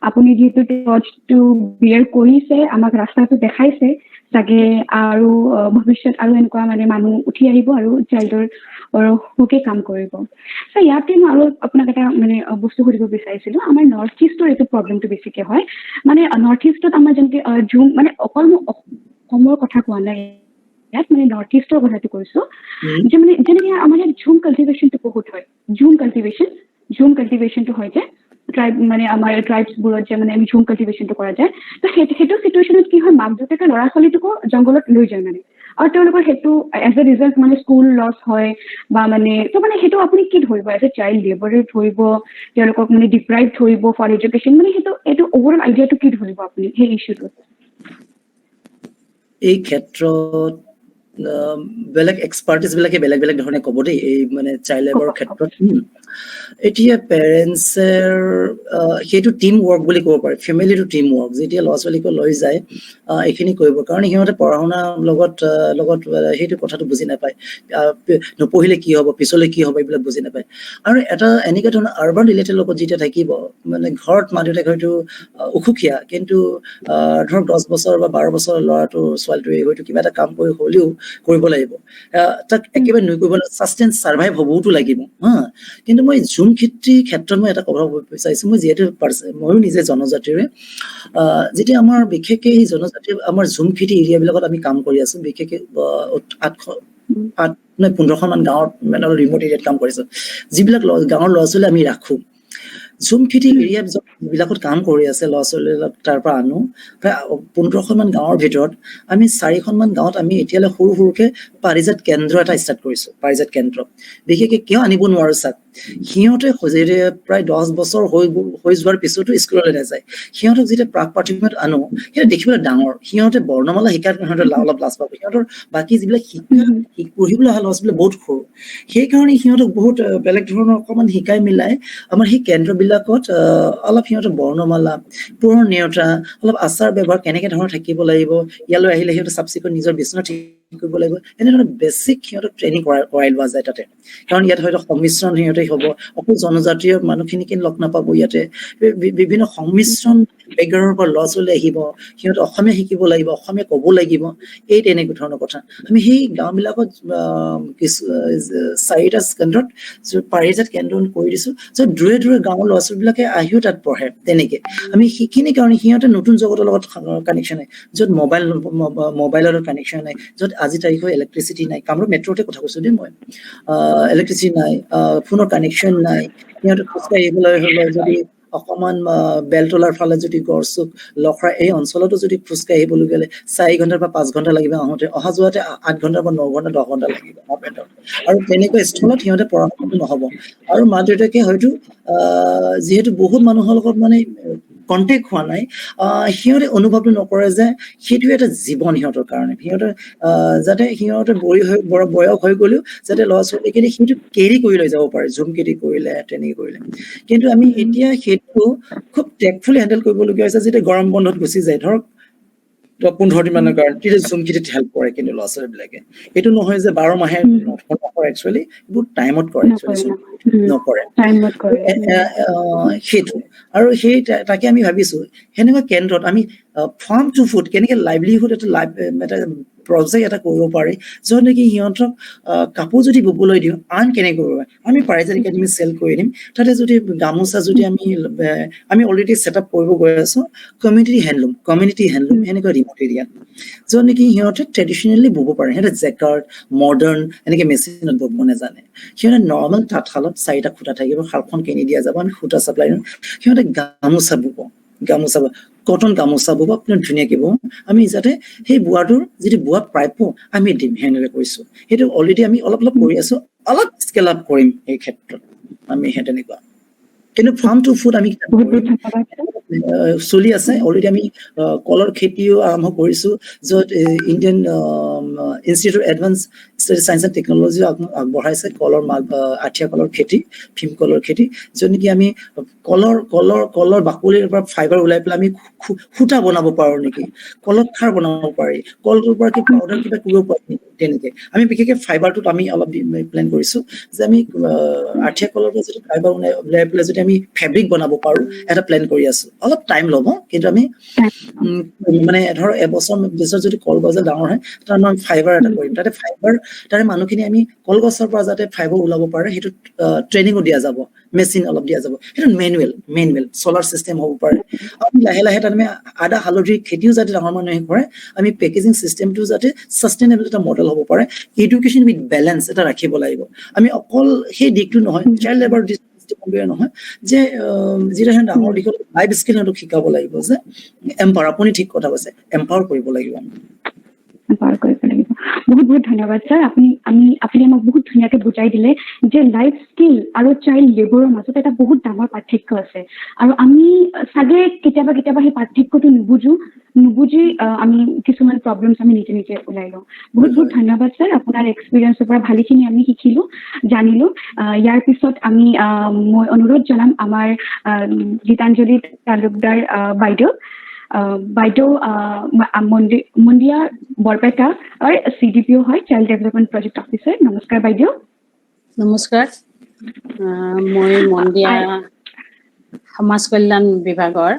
আপুনি যিহেতু টৰ্চটো বিয়াৰ কৰিছে, আমাক ৰাস্তাটো দেখাইছে, চাগে আৰু ভৱিষ্যত আৰু এনেকুৱা মানে মানুহ উঠি আহিব আৰু চাইল্ডৰ হকে কাম কৰিব। ইয়াতে মই আৰু আপোনাক এটা মানে বস্তু সুধিব বিচাৰিছিলো, আমাৰ নৰ্থ ইষ্টৰ এইটো প্ৰব্লেমটো বেছিকে হয়। মানে নৰ্থ ইষ্টত আমাৰ যেনেকে জুম, মানে অকল অসমৰ কথা কোৱা নাই, ইয়াত মানে নৰ্থ ইষ্টৰ কথাটো কৈছো, যে মানে যেনেকে আমাৰ ইয়াত ঝুম কাল্টিভেশ্যনটো বহুত হয়। ঝুম কাল্টিভেশ্যনটো হয় যে ট্ৰাইব, মানে আমাৰ ট্ৰাইবছবোৰত যে মানে ঝুম কাল্টিভেশ্যনটো কৰা যায়। তো সেইটো চিটুৱেশ্যনত কি হয়, মাক দেউতাকে ল'ৰা ছোৱালীটোকো জংঘলত লৈ যায় মানে, আৰু তেওঁলোকৰ সেইটো এজ এ ৰিজাল্ট মানে স্কুল লছ হয়, বা মানে তো মানে সেইটো আপুনি কি ধৰিব, এজ এ চাইল্ড লেবাৰে ধৰিব, তেওঁলোকক মানে ডিপ্ৰাইভ ধৰিব ফৰ এডুকেশ্যন, মানে এইটো অভাৰঅল আইডিয়াটো কি ধৰিব আপুনি সেই ইছ্যুটো? এই ক্ষেত্ৰত বেলেগ এক্সপাৰ্টিজ বিলাকে বেলেগ বেলেগ ধৰণে ক'ব দেই, এই মানে চাইল্ড লেবাৰৰ ক্ষেত্ৰত। এতিয়া পেৰেণ্টছৰ সেইটো টিম ৱৰ্ক বুলি ক'ব পাৰে, ফেমিলিটো টিম ৱৰ্ক। যেতিয়া ল'ৰা ছোৱালীক লৈ যায় এইখিনি কৰিব, কাৰণ সিহঁতে পঢ়া শুনাৰ লগত সেইটো কথাটো বুজি নাপায়, নপঢ়িলে কি হ'ব, পিছলৈ কি হ'ব, এইবিলাক বুজি নাপায়। আৰু এটা এনেকুৱা ধৰণৰ আৰ্বান ৰিলেটেড লগত যেতিয়া থাকিব, মানে ঘৰত মা দেউতাক হয়তো অসুখীয়া, কিন্তু ধৰক 10 বছৰ বা 12 বছৰৰ ল'ৰাটো ছোৱালীটোৱে হয়তো কিবা এটা কাম কৰি হ'লেও কৰিব লাগিব, তাক একেবাৰে কৰিব ছাষ্টেইন ছাৰ্ভাইভ হ'বওতো লাগিব। কিন্তু মই ঝুম খেতিৰ ক্ষেত্ৰত মই এটা ক'ব বিচাৰিছো, মই যিহেতু ময়ো নিজে জনজাতিৰে, যেতিয়া আমাৰ বিশেষকৈ এই জনজাতিৰ আমাৰ ঝুম খেতি এৰিয়াবিলাকত আমি কাম কৰি আছো, বিশেষকৈ 1500মান গাঁৱত মানে ৰিমট এৰিয়াত কাম কৰিছো, যিবিলাক গাঁৱৰ ল'ৰা ছোৱালী আমি ৰাখো। ঝুম খেতি এৰিয়া বিলাকত কাম কৰি আছে ল'ৰা ছোৱালীবিলাক, তাৰ পৰা আনো প্ৰায় 1500মান গাঁৱৰ ভিতৰত আমি 4খনমান গাঁৱত আমি এতিয়ালৈ সৰু সৰুকে পাৰিজাত কেন্দ্ৰ এটা ষ্টাৰ্ট কৰিছো। পাৰিজাত কেন্দ্ৰ বিশেষকে কিয় আনিব নোৱাৰো চাওক, সিহঁতে প্ৰায় 10 বছৰ হৈ যোৱাৰ পিছতো স্কুললৈ নাযায়। সিহঁতক যেতিয়া প্ৰাক প্ৰাথমিকত আনো, সিহঁতে দেখিবলৈ ডাঙৰ, সিহঁতে বৰ্ণমালা শিকাত সিহঁতে অলপ লাজ পাব, সিহঁতৰ বাকী যিবিলাক পঢ়িবলৈ অহা ল'ৰা ছোৱালী বহুত সৰু, সেইকাৰণে সিহঁতক বহুত বেলেগ ধৰণৰ অকমান শিকাই মিলাই আমাৰ সেই কেন্দ্ৰবিলাকত অলপ সিহঁতৰ বৰ্ণমালা, পুৰণ নেওতা, অলপ আচাৰ ব্যৱহাৰ কেনেকে ধৰণৰ থাকিব লাগিব, ইয়ালৈ আহিলে সিহঁতে চাফ চিকুণ নিজৰ বিচনা ঠিক কৰিব লাগিব, এনেধৰণৰ বেছিক সিহঁতক ট্ৰেইনিং কৰাই লোৱা যায় তাতে। কাৰণ ইয়াত হয়তো সংমিশ্ৰণ সিহঁতে হ'ব, অকল জনজাতীয় মানুহখিনিকে লগ নাপাব, ইয়াতে বিভিন্ন সংমিশ্ৰণ বেকগ্ৰাউণ্ডৰ পৰা ল'ৰা ছোৱালী আহিব, সিহঁতে অসমীয়া শিকিব লাগিব, অসমীয়া ক'ব লাগিব, এই তেনেকুৱা ধৰণৰ কথা। আমি সেই গাঁওবিলাকত কিছু 4টা কেন্দ্ৰত পাৰিজাত কেন্দ্ৰ কৰি দিছো, য'ত দূৰে দূৰে গাঁৱৰ ল'ৰা ছোৱালীবিলাকে আহিও তাত পঢ়ে। তেনেকে আমি সেইখিনি কাৰণে সিহঁতে নতুন জগতৰ লগত কানেকশ্যন নাই, য'ত মোবাইলৰ কানেকশ্যন নাই, য'ত আজি তাৰিখৰ ইলেক্ট্ৰিচিটি নাই। কামৰূপ মেট্ৰ'তে কথা কৈছো দেই মই, ইলেক্ট্ৰিচিটি নাই, ফোনৰ কানেকশ্যন নাই, সিহঁতে খোজকাঢ়ি আহিবলৈ হ'লে যদি অকমান বেলতলাৰ ফালে যদি গড়চুক লখৰা এই অঞ্চলতো যদি খোজকাঢ়ি আহিবলগীয়া হ'লে 4 ঘণ্টাৰ পৰা 5 ঘণ্টা লাগিব আহোঁতে, অহা যোৱাতে 8 ঘণ্টাৰ পৰা 9 ঘণ্টা 10 ঘণ্টা লাগিব আৰু তেনেকুৱা স্থলত সিহঁতে পঢ়া শুনাটো নহ'ব। আৰু মা দেউতাকে হয়তো যিহেতু বহুত মানুহৰ লগত মানে কণ্টেক্ট হোৱা নাই, সিহঁতে অনুভৱটো নকৰে যে সেইটো এটা জীৱন সিহঁতৰ কাৰণে, সিহঁতে যাতে সিহঁতে বয়স হৈ গ'লেও যাতে ল'ৰা ছোৱালীখিনি সেইটো কেৰি কৰি লৈ যাব পাৰে, ঝুম খেতি কৰিলে তেনেকে কৰিলে। কিন্তু আমি এতিয়া সেইটো খুব টেকফুলি হেণ্ডেল কৰিবলগীয়া হৈছে, যেতিয়া গৰম বন্ধত গুচি যায়। ধৰক 15 দিন মানৰ কাৰণে তেতিয়া জুমকিটিত হেল্প কৰে কিন্তু ল'ৰা ছোৱালীবিলাকে এইটো নহয় যে 12 মাহে নকৰে একচুৱেলি এইবোৰ টাইমত কৰে একচুৱেলি নকৰে সেইটো আৰু সেই তাকে আমি ভাবিছো সেনেকুৱা কেন্দ্ৰত আমি ফাৰ্ম টু ফুড কেনেকে লাইভলিহুড এটা প্ৰজেক্ট এটা কৰিব পাৰি য'ত নেকি সিহঁতক কাপোৰ যদি ববলৈ দিওঁ আন কেনেকৈ কৰিব পাৰি আমি পাৰিজাতিক আমি চেল কৰি দিম তাতে যদি গামোচা যদি আমি অলৰেডি ছেট আপ কৰিব গৈ আছো কমিউনিটি হেণ্ডলুম এনেকুৱা ৰিমট এৰিয়াত য'ত নেকি সিহঁতে ট্ৰেডিশ্যনেলি বব পাৰে সিহঁতে জেকাৰ্ড মডাৰ্ণ এনেকে মেচিনত বব নাজানে সিহঁতে নৰ্মেল তাঁতশালত 4টা খুঁটা থাকিব শালখন কিনি দিয়া যাব আমি সূতা চাপ্লাই দিম সিহঁতে গামোচা কটন গামোচা বব আপোনাৰ ধুনীয়াকে বব আমি যাতে সেই বোৱাটোৰ যিটো বোৱা প্ৰাপ্য আমি দিম সেনেকে কৰিছো সেইটো অলৰেডি আমি অলপ কৰি আছো অলপ স্কেল আপ কৰিম এই ক্ষেত্ৰত আমি তেনেকুৱা কিন্তু ফাৰ্ম টু ফুড আমি চলি আছে অলৰেডি আমি কলৰ খেতিও আৰম্ভ কৰিছো য'ত Indian institute advance study science and technology আগবঢ়াইছে কলৰ আঠিয়া কলৰ খেতি ভীমকলৰ খেতি য'ত নেকি আমি কলৰ বাকলিৰ পৰা ফাইবাৰ ওলাই পেলাই আমি সূতা বনাব পাৰো নেকি কলৰ খাৰ বনাব পাৰি কলটোৰ পৰা কি পাউডাৰ কিবা কৰিব পাৰি তেনেকে আমি বিশেষকৈ ফাইবাৰটোত আমি অলপ প্লেন কৰিছো যে আমি আঠিয়া কলৰ পৰা যদি ফাইবাৰ ওলাই পেলাই যদি আমি ফেব্ৰিক বনাব পাৰো এটা প্লেন কৰি আছো অলপ টাইম ল'ব কিন্তু আমি মানে ধৰ এবছৰ পিছত যদি কলগছ ডাঙৰ হয় তাৰ আমি ফাইবাৰ এটা কৰিম তাতে মানুহখিনি আমি কলগছৰ পৰা যাতে ফাইবাৰ ওলাব পাৰে সেইটো ট্ৰেইনিঙো দিয়া যাব মেচিন অলপ দিয়া যাব সেইটো মেনুৱেল চলাৰ চিষ্টেম হ'ব পাৰে আমি লাহে লাহে তাত আমি আদা হালধিৰ খেতিও যাতে ডাঙৰ মানুহে কৰে আমি পেকেজিং চিষ্টেমটো যাতে ছাষ্টেইনেবল এটা মডেল হ'ব পাৰে এডুকেশ্যন উইথ বেলেঞ্চ এটা ৰাখিব লাগিব আমি অকল সেই দিশটো নহয় চাইল্ড লেবাৰ নহয় যে যিটো ডাঙৰ দিশত লাইফ স্কিল সিহঁতক শিকাব লাগিব যে এম্পাৱাৰ আপুনি ঠিক কথা কৈছে এম্পাৱাৰ কৰিব লাগিব বহুত ধন্যবাদ ছাৰ আপুনি আমাক বহুত ধুনীয়াকে বুজাই দিলে যে লাইফ স্কিল আৰু চাইল্ড লেবৰৰ মাজত এটা বহুত ডাঙৰ পাৰ্থক্য আছে আৰু আমি চাগে কেতিয়াবা সেই পাৰ্থক্যটো নুবুজি আমি কিছুমান প্ৰব্লেমছ আমি নিজে ওলাই লওঁ বহুত ধন্যবাদ ছাৰ আপোনাৰ এক্সপিৰিয়েঞ্চৰ পৰা ভালেখিনি আমি শিকিলো জানিলো ইয়াৰ পিছত মই অনুৰোধ জনাম আমাৰ গীতাঞ্জলি তালুকদাৰ বাইদেউ মন্দিয়া বৰপেটা CDPO হয় চাইল্ড ডেভেলপমেণ্ট প্ৰজেক্ট অফিচাৰ নমস্কাৰ বাইদেউ নমস্কাৰ মই মন্দিয়া সমাজ কল্যাণ বিভাগৰ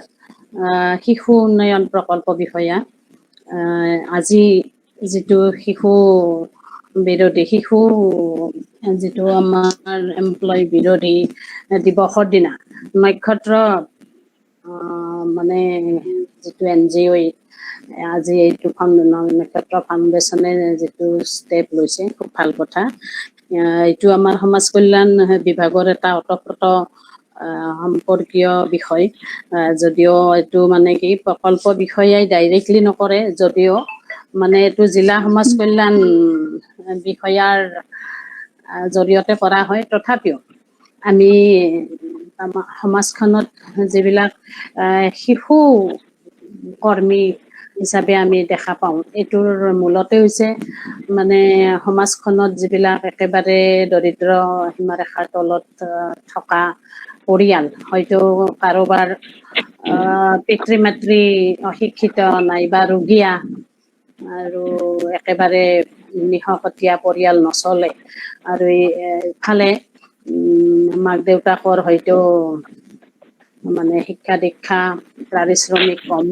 শিশু উন্নয়ন প্ৰকল্প বিষয়া আজি যিটো শিশু যিটো আমাৰ এমপ্লয় বিৰোধী দিৱসৰ দিনা নক্ষত্ৰ মানে যিটো NGO আজি এইটো নক্ষত্ৰ ফাউণ্ডেশ্যনে যিটো ষ্টেপ লৈছে খুব ভাল কথা এইটো আমাৰ সমাজ কল্যাণ বিভাগৰ এটা ওতঃপ্ৰোত সম্পৰ্কীয় বিষয় যদিও এইটো মানে কি প্ৰকল্প বিষয়াই ডাইৰেক্টলি নকৰে যদিও মানে এইটো জিলা সমাজ কল্যাণ বিষয়াৰ জৰিয়তে কৰা হয় তথাপিও আমি সমাজখনত যিবিলাক শিশু কৰ্মী হিচাপে আমি দেখা পাওঁ এইটোৰ মূলতে হৈছে মানে সমাজখনত যিবিলাক একেবাৰে দৰিদ্ৰ সীমাৰেখাৰ তলত থকা পৰিয়াল হয়তো কাৰোবাৰ পিতৃ মাতৃ অশিক্ষিত নাইবা ৰোগীয়া আৰু একেবাৰে নিশকতীয়া পৰিয়াল নচলে আৰু ইফালে মাক দেউতাকৰ হয়তো মানে শিক্ষা দীক্ষা পাৰিশ্ৰমিক কম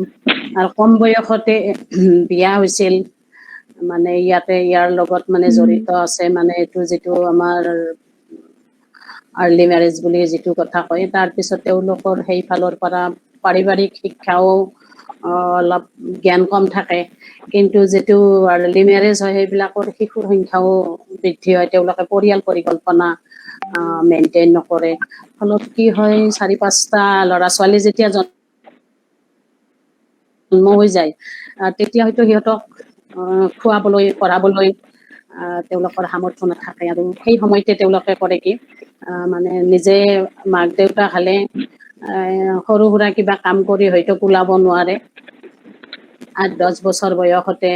আৰু কম বয়সতে বিয়া হৈছিল মানে ইয়াৰ লগত মানে জড়িত আছে মানে এইটো যিটো আমাৰ আৰ্লি মেৰেজ বুলি যিটো কথা কয় তাৰপিছত তেওঁলোকৰ সেইফালৰ পৰা পাৰিবাৰিক শিক্ষাও অলপ জ্ঞান কম থাকে কিন্তু যিটো আৰ্লি মেৰেজ হয় সেইবিলাকৰ শিশুৰ সংখ্যাও বৃদ্ধি হয় তেওঁলোকে পৰিয়াল পৰিকল্পনা মেইনটেইন নকৰে ফলত কি হয় 4-5টা ল'ৰা ছোৱালী যেতিয়া জন্ম হৈ যায় তেতিয়া হয়তো সিহঁতক খুৱাবলৈ পঢ়াবলৈ তেওঁলোকৰ সামৰ্থ্য নাথাকে আৰু সেই সময়তে তেওঁলোকে কৰে কি মানে নিজে মাক দেউতাক হালে সৰু সুৰা কিবা কাম কৰি হয়তো কুলাব নোৱাৰে 8-10 বছৰ বয়সতে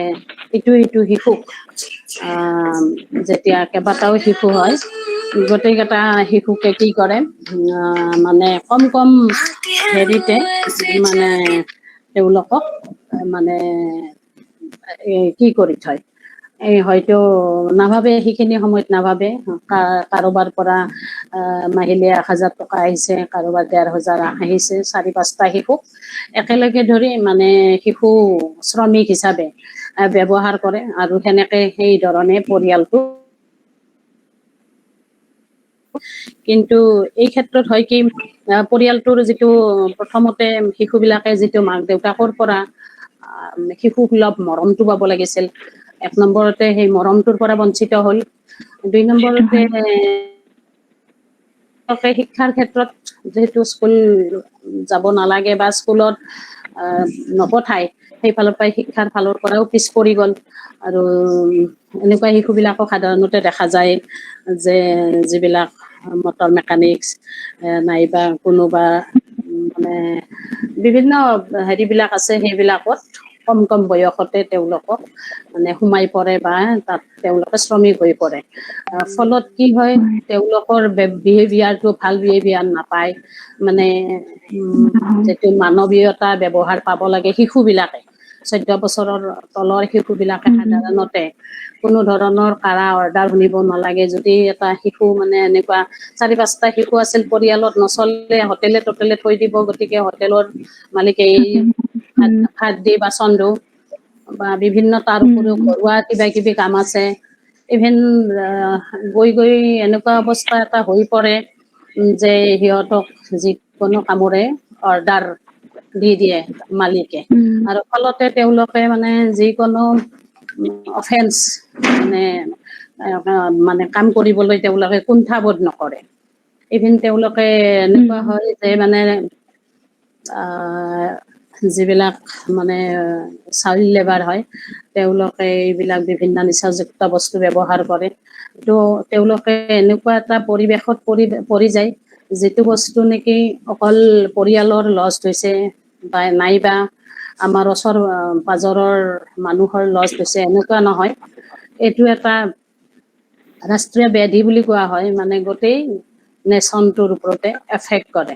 ইটো শিশুক যেতিয়া কেইবাটাও শিশু হয় গোটেইকেইটা শিশুকে কি কৰে মানে কম হেৰিতে মানে তেওঁলোকক মানে কি কৰি থয় হয়তো নাভাবে, সেইখিনি সময়ত নাভাবে কাৰোবাৰ পৰা মাহিলী 1,000 টকা আহিছে, কাৰোবাৰ 1,500 আহিছে, 4-5টা শিশুক একেলগে ধৰি মানে শিশু শ্ৰমিক হিচাপে ব্যৱহাৰ কৰে আৰু সেনেকে সেই ধৰণে পৰিয়ালটো। কিন্তু এই ক্ষেত্ৰত হয় কি পৰিয়ালটোৰ যিটো প্ৰথমতে শিশুবিলাকে যিটো মাক দেউতাকৰ পৰা শিশুসুলভ মৰমটো পাব লাগিছিল, 1 নম্বৰতে সেই মৰমটোৰ পৰা বঞ্চিত হ'ল। 2 নম্বৰতে শিক্ষাৰ ক্ষেত্ৰত যেহেতু স্কুল যাব নালাগে বা স্কুলত নপঠায়, সেইফালৰ পৰাই শিক্ষাৰ ফালৰ পৰাও পিছ পৰি গ'ল। আৰু এনেকুৱা শিশুবিলাকক সাধাৰণতে দেখা যায় যে যিবিলাক মটৰ মেকানিক্স নাইবা কোনোবা মানে বিভিন্ন হেৰিবিলাক আছে, সেইবিলাকত কম বয়সতে তেওঁলোকক মানে সোমাই পৰে বা তাত তেওঁলোকে শ্ৰমিক হৈ পৰে। ফলত কি হয়, তেওঁলোকৰ বিহেভিয়াৰটো ভাল বিহেভিয়াৰ নাপায়, মানে যিটো মানৱীয়তা ব্যৱহাৰ পাব লাগে শিশুবিলাকে, 14 বছৰৰ তলৰ শিশুবিলাকে সাধাৰণতে কোনো ধৰণৰ কাৰা অৰ্ডাৰ শুনিব নালাগে। যদি এটা শিশু মানে এনেকুৱা 4-5টা শিশু আছিল, পৰিয়ালত নচলে, হোটেলে টোটেলে থৈ দিব, গতিকে হোটেলৰ মালিকে এই ভাত দি বাচন ধো বা বিভিন্ন তাৰ উপৰিও ঘৰুৱা কিবা-কিবি কাম আছে। ইভেন গৈ এনেকুৱা অৱস্থা এটা হৈ পৰে যে সিহঁতক যিকোনো কামৰে অৰ্ডাৰ দি দিয়ে মালিকে, আৰু ফলতে তেওঁলোকে মানে যিকোনো অফেন্স মানে কাম কৰিবলৈ তেওঁলোকে কুণ্ঠাবোধ নকৰে। ইভিন তেওঁলোকে এনেকুৱা হয় যে মানে যিবিলাক মানে চাইল্ড লেবাৰ হয়, তেওঁলোকে এইবিলাক বিভিন্ন নিচাযুক্ত বস্তু ব্যৱহাৰ কৰে। তো তেওঁলোকে এনেকুৱা এটা পৰিৱেশত পৰি যায়, যিটো বস্তু নেকি অকল পৰিয়ালৰ লষ্ট হৈছে বা নাইবা আমাৰ ওচৰ পাজৰৰ মানুহৰ লষ্ট হৈছে, এনেকুৱা নহয়। এইটো এটা ৰাষ্ট্ৰীয় ব্যাধি বুলি কোৱা হয়, মানে গোটেই নেশ্যনটোৰ ওপৰতে এফেক্ট কৰে।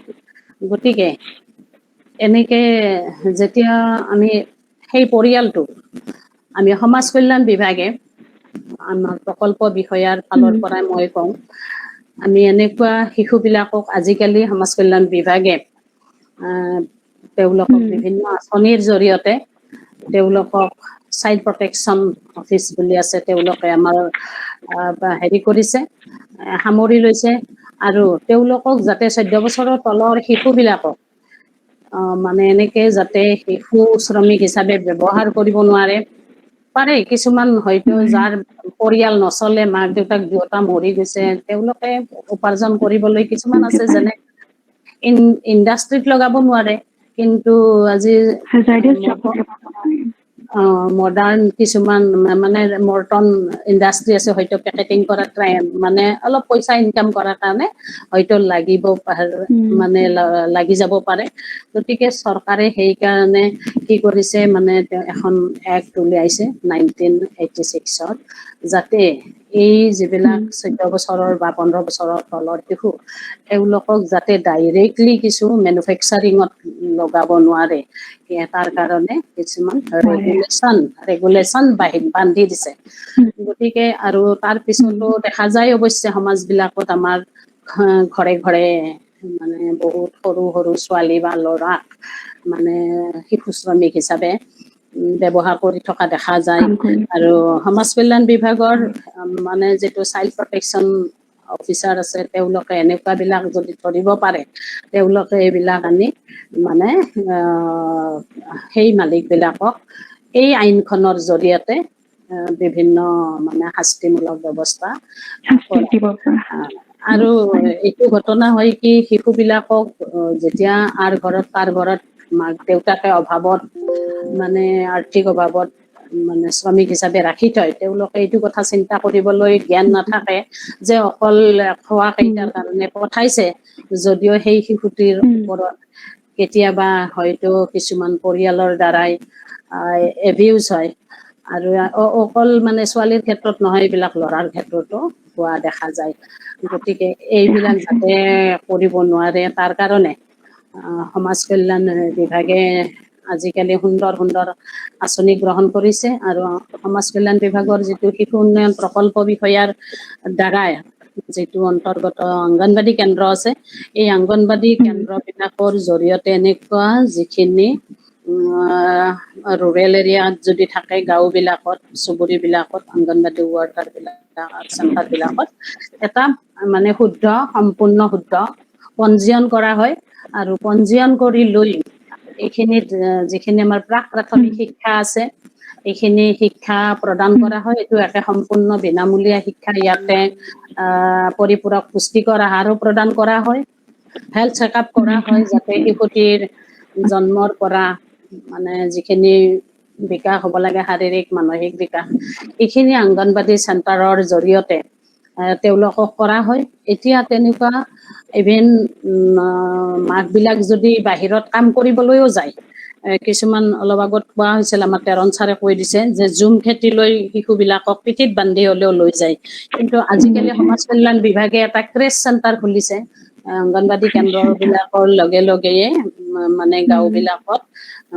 গতিকে এনেকে যেতিয়া আমি সেই পৰিয়ালটো আমি সমাজ কল্যাণ বিভাগে আমাৰ প্ৰকল্প বিষয়াৰ ফালৰ পৰাই মই কওঁ, আমি এনেকুৱা শিশুবিলাকক আজিকালি সমাজ কল্যাণ বিভাগে তেওঁলোকক বিভিন্ন আঁচনিৰ জৰিয়তে তেওঁলোকক চাইল্ড প্ৰটেকশ্যন অফিচ বুলি আছে, তেওঁলোকে আমাৰ হেৰি কৰিছে, সামৰি লৈছে। আৰু তেওঁলোকক যাতে 14 বছৰৰ তলৰ শিশুবিলাকক মানে এনেকে যাতে শিশু শ্ৰমিক হিচাপে ব্যৱহাৰ কৰিব নোৱাৰে। পাৰে কিছুমান হয়তো যাৰ পৰিয়াল নচলে, মাক দেউতাক দুয়োটা মৰি গৈছে, তেওঁলোকে উপাৰ্জন কৰিবলৈ কিছুমান আছে যেনে ইণ্ডাষ্ট্ৰীত লগাব নোৱাৰে, কিন্তু আজি মডাৰ্ণ কিছুমান মানে মৰ্টন ইণ্ডাষ্ট্ৰী আছে, হয়তো পেকেটিং কৰাত মানে অলপ পইচা ইনকাম কৰাৰ কাৰণে হয়তো মানে লাগি যাব পাৰে। গতিকে চৰকাৰে সেইকাৰণে কি কৰিছে, মানে এখন এক্ট উলিয়াইছে 1986-ত, যাতে এই যিবিলাক 14 বছৰৰ বা 15 বছৰৰ তলৰ শিশু, তেওঁলোকক যাতে ডাইৰেক্টলি কিছু মেনুফেকচাৰিঙত লগাব নোৱাৰে, তাৰ কাৰণে কিছুমান ৰেগুলেশ্যন বান্ধি দিছে। গতিকে আৰু তাৰ পিছতো দেখা যায় অৱশ্যে সমাজবিলাকত আমাৰ ঘৰে ঘৰে মানে বহুত সৰু সৰু ছোৱালী বা ল'ৰাক মানে শিশু শ্ৰমিক হিচাপে ব্যৱহাৰ কৰি থকা দেখা যায়। আৰু সমাজ কল্যাণ বিভাগৰ মানে যিটো চাইল্ড প্ৰটেকশ্যন অফিচাৰ আছে, তেওঁলোকে এনেকুৱাবিলাক যদি ধৰিব পাৰে, তেওঁলোকে এইবিলাক আনি মানে সেই মালিকবিলাকক এই আইনখনৰ জৰিয়তে বিভিন্ন মানে শাস্তিমূলক ব্যৱস্থা কৰে। আৰু এইটো ঘটনা হয় কি, শিশুবিলাকক যেতিয়া তাৰ ঘৰত মাক দেউতাকে অভাৱত মানে আৰ্থিক অভাৱত মানে শ্ৰমিক হিচাপে ৰাখি থয়, তেওঁলোকে এইটো কথা চিন্তা কৰিবলৈ জ্ঞান নাথাকে যে অকল খোৱা কেইটাৰ কাৰণে পঠাইছে, যদিও সেই শিশুটিৰ ওপৰত কেতিয়াবা হয়তো কিছুমান পৰিয়ালৰ দ্বাৰাই এবিউজ হয়। আৰু অকল মানে ছোৱালীৰ ক্ষেত্ৰত নহয়, এইবিলাক ল'ৰাৰ ক্ষেত্ৰতো হোৱা দেখা যায়। গতিকে এইবিলাক যাতে কৰিব নোৱাৰে, তাৰ কাৰণে সমাজ কল্যাণ বিভাগে আজিকালি সুন্দৰ সুন্দৰ আঁচনি গ্ৰহণ কৰিছে আৰু সমাজ কল্যাণ বিভাগৰ যিটো শিশু উন্নয়ন প্ৰকল্প বিষয়াৰ দ্বাৰাই যিটো অন্তৰ্গত অংগনবাদী কেন্দ্ৰ আছে, এই অংগনবাদী কেন্দ্ৰবিলাকৰ জৰিয়তে এনেকুৱা যিখিনি ৰুৰেল এৰিয়াত যদি থাকে, গাঁওবিলাকত, চুবুৰীবিলাকত, অংগনবাদী ৱাৰ্কাৰবিলাক, চেণ্টাৰবিলাকত এটা মানে শুদ্ধ, সম্পূৰ্ণ শুদ্ধ পঞ্জীয়ন কৰা হয়। আৰু পঞ্জীয়ন কৰি লৈ এইখিনিত যিখিনি আমাৰ প্ৰাক প্ৰাথমিক শিক্ষা আছে, এইখিনি শিক্ষা প্ৰদান কৰা হয়। এইটো একে সম্পূৰ্ণ বিনামূলীয়া শিক্ষা। ইয়াতে পৰিপূৰক পুষ্টিকৰ আহাৰো প্ৰদান কৰা হয়। হেল্থ চেকআপ কৰা হয়, যাতে শিশুটিৰ জন্মৰ পৰা মানে যিখিনি বিকাশ হ'ব লাগে, শাৰীৰিক মানসিক বিকাশ, এইখিনি অংগনবাদী চেণ্টাৰৰ জৰিয়তে তেওঁলোকক কৰা হয়। এতিয়া তেনেকুৱা ইভেন মাকবিলাক যদি বাহিৰত কাম কৰিবলৈও যায়, কিছুমান অলপ আগত কোৱা হৈছিল, আমাৰ তেৰণ ছাৰে কৈ দিছে যে জুম খেতিলৈ শিশুবিলাকক পিঠিত বান্ধি হ'লেও লৈ যায়। কিন্তু আজিকালি সমাজ কল্যাণ বিভাগে এটা ক্ৰেচ চেণ্টাৰ খুলিছে অংগনবাদী কেন্দ্ৰবিলাকৰ লগে লগেয়ে, মানে গাঁওবিলাকত,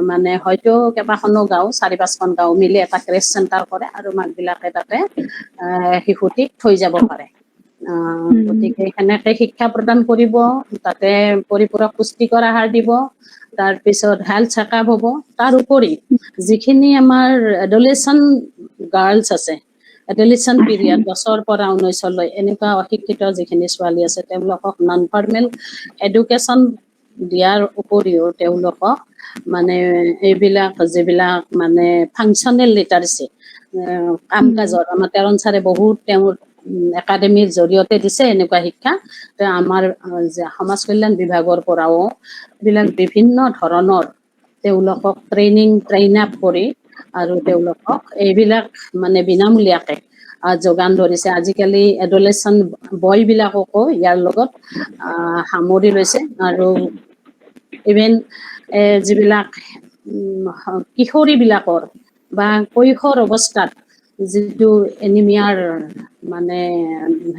মানে হয়তো কেইবাখনো গাঁও, 4-5খন গাঁও মিলি এটা ক্ৰেচ চেণ্টাৰ কৰে আৰু মাকবিলাকে তাতে শিশুটিক থৈ যাব পাৰে। গতিকে সেনেকে শিক্ষা প্ৰদান কৰিব, তাতে পৰিপূৰক পুষ্টিকৰ আহাৰ দিব, তাৰপিছত হেল্থ চেকআপ হ'ব। তাৰ উপৰি যিখিনি আমাৰ এডলেচেণ্ট গাৰ্লছ আছে, এডলেচেণ্ট পিৰিয়ড 10ৰ পৰা 19লৈ এনেকুৱা অশিক্ষিত যিখিনি ছোৱালী আছে, তেওঁলোকক নন ফৰ্মেল এডুকেশ্যন দিয়াৰ উপৰিও তেওঁলোকক মানে এইবিলাক যিবিলাক মানে ফাংচনেল লিটাৰেচি, কাম কাজৰ, আমাৰ তেৰণ ছাৰে বহুত তেওঁৰ একাডেমীৰ জৰিয়তে দিছে এনেকুৱা শিক্ষা। আমাৰ সমাজ কল্যাণ বিভাগৰ পৰাও এইবিলাক বিভিন্ন ধৰণৰ তেওঁলোকক ট্ৰেইন আপ কৰি আৰু তেওঁলোকক এইবিলাক মানে বিনামূলীয়াকে যোগান ধৰিছে। আজিকালি এডলেচেণ্ট বয়বিলাককো ইয়াৰ লগত সামৰি লৈছে। আৰু ইভেন যিবিলাক কিশোৰীবিলাকৰ বা কৈশোৰ অৱস্থাত যিটো এনিমিয়াৰ মানে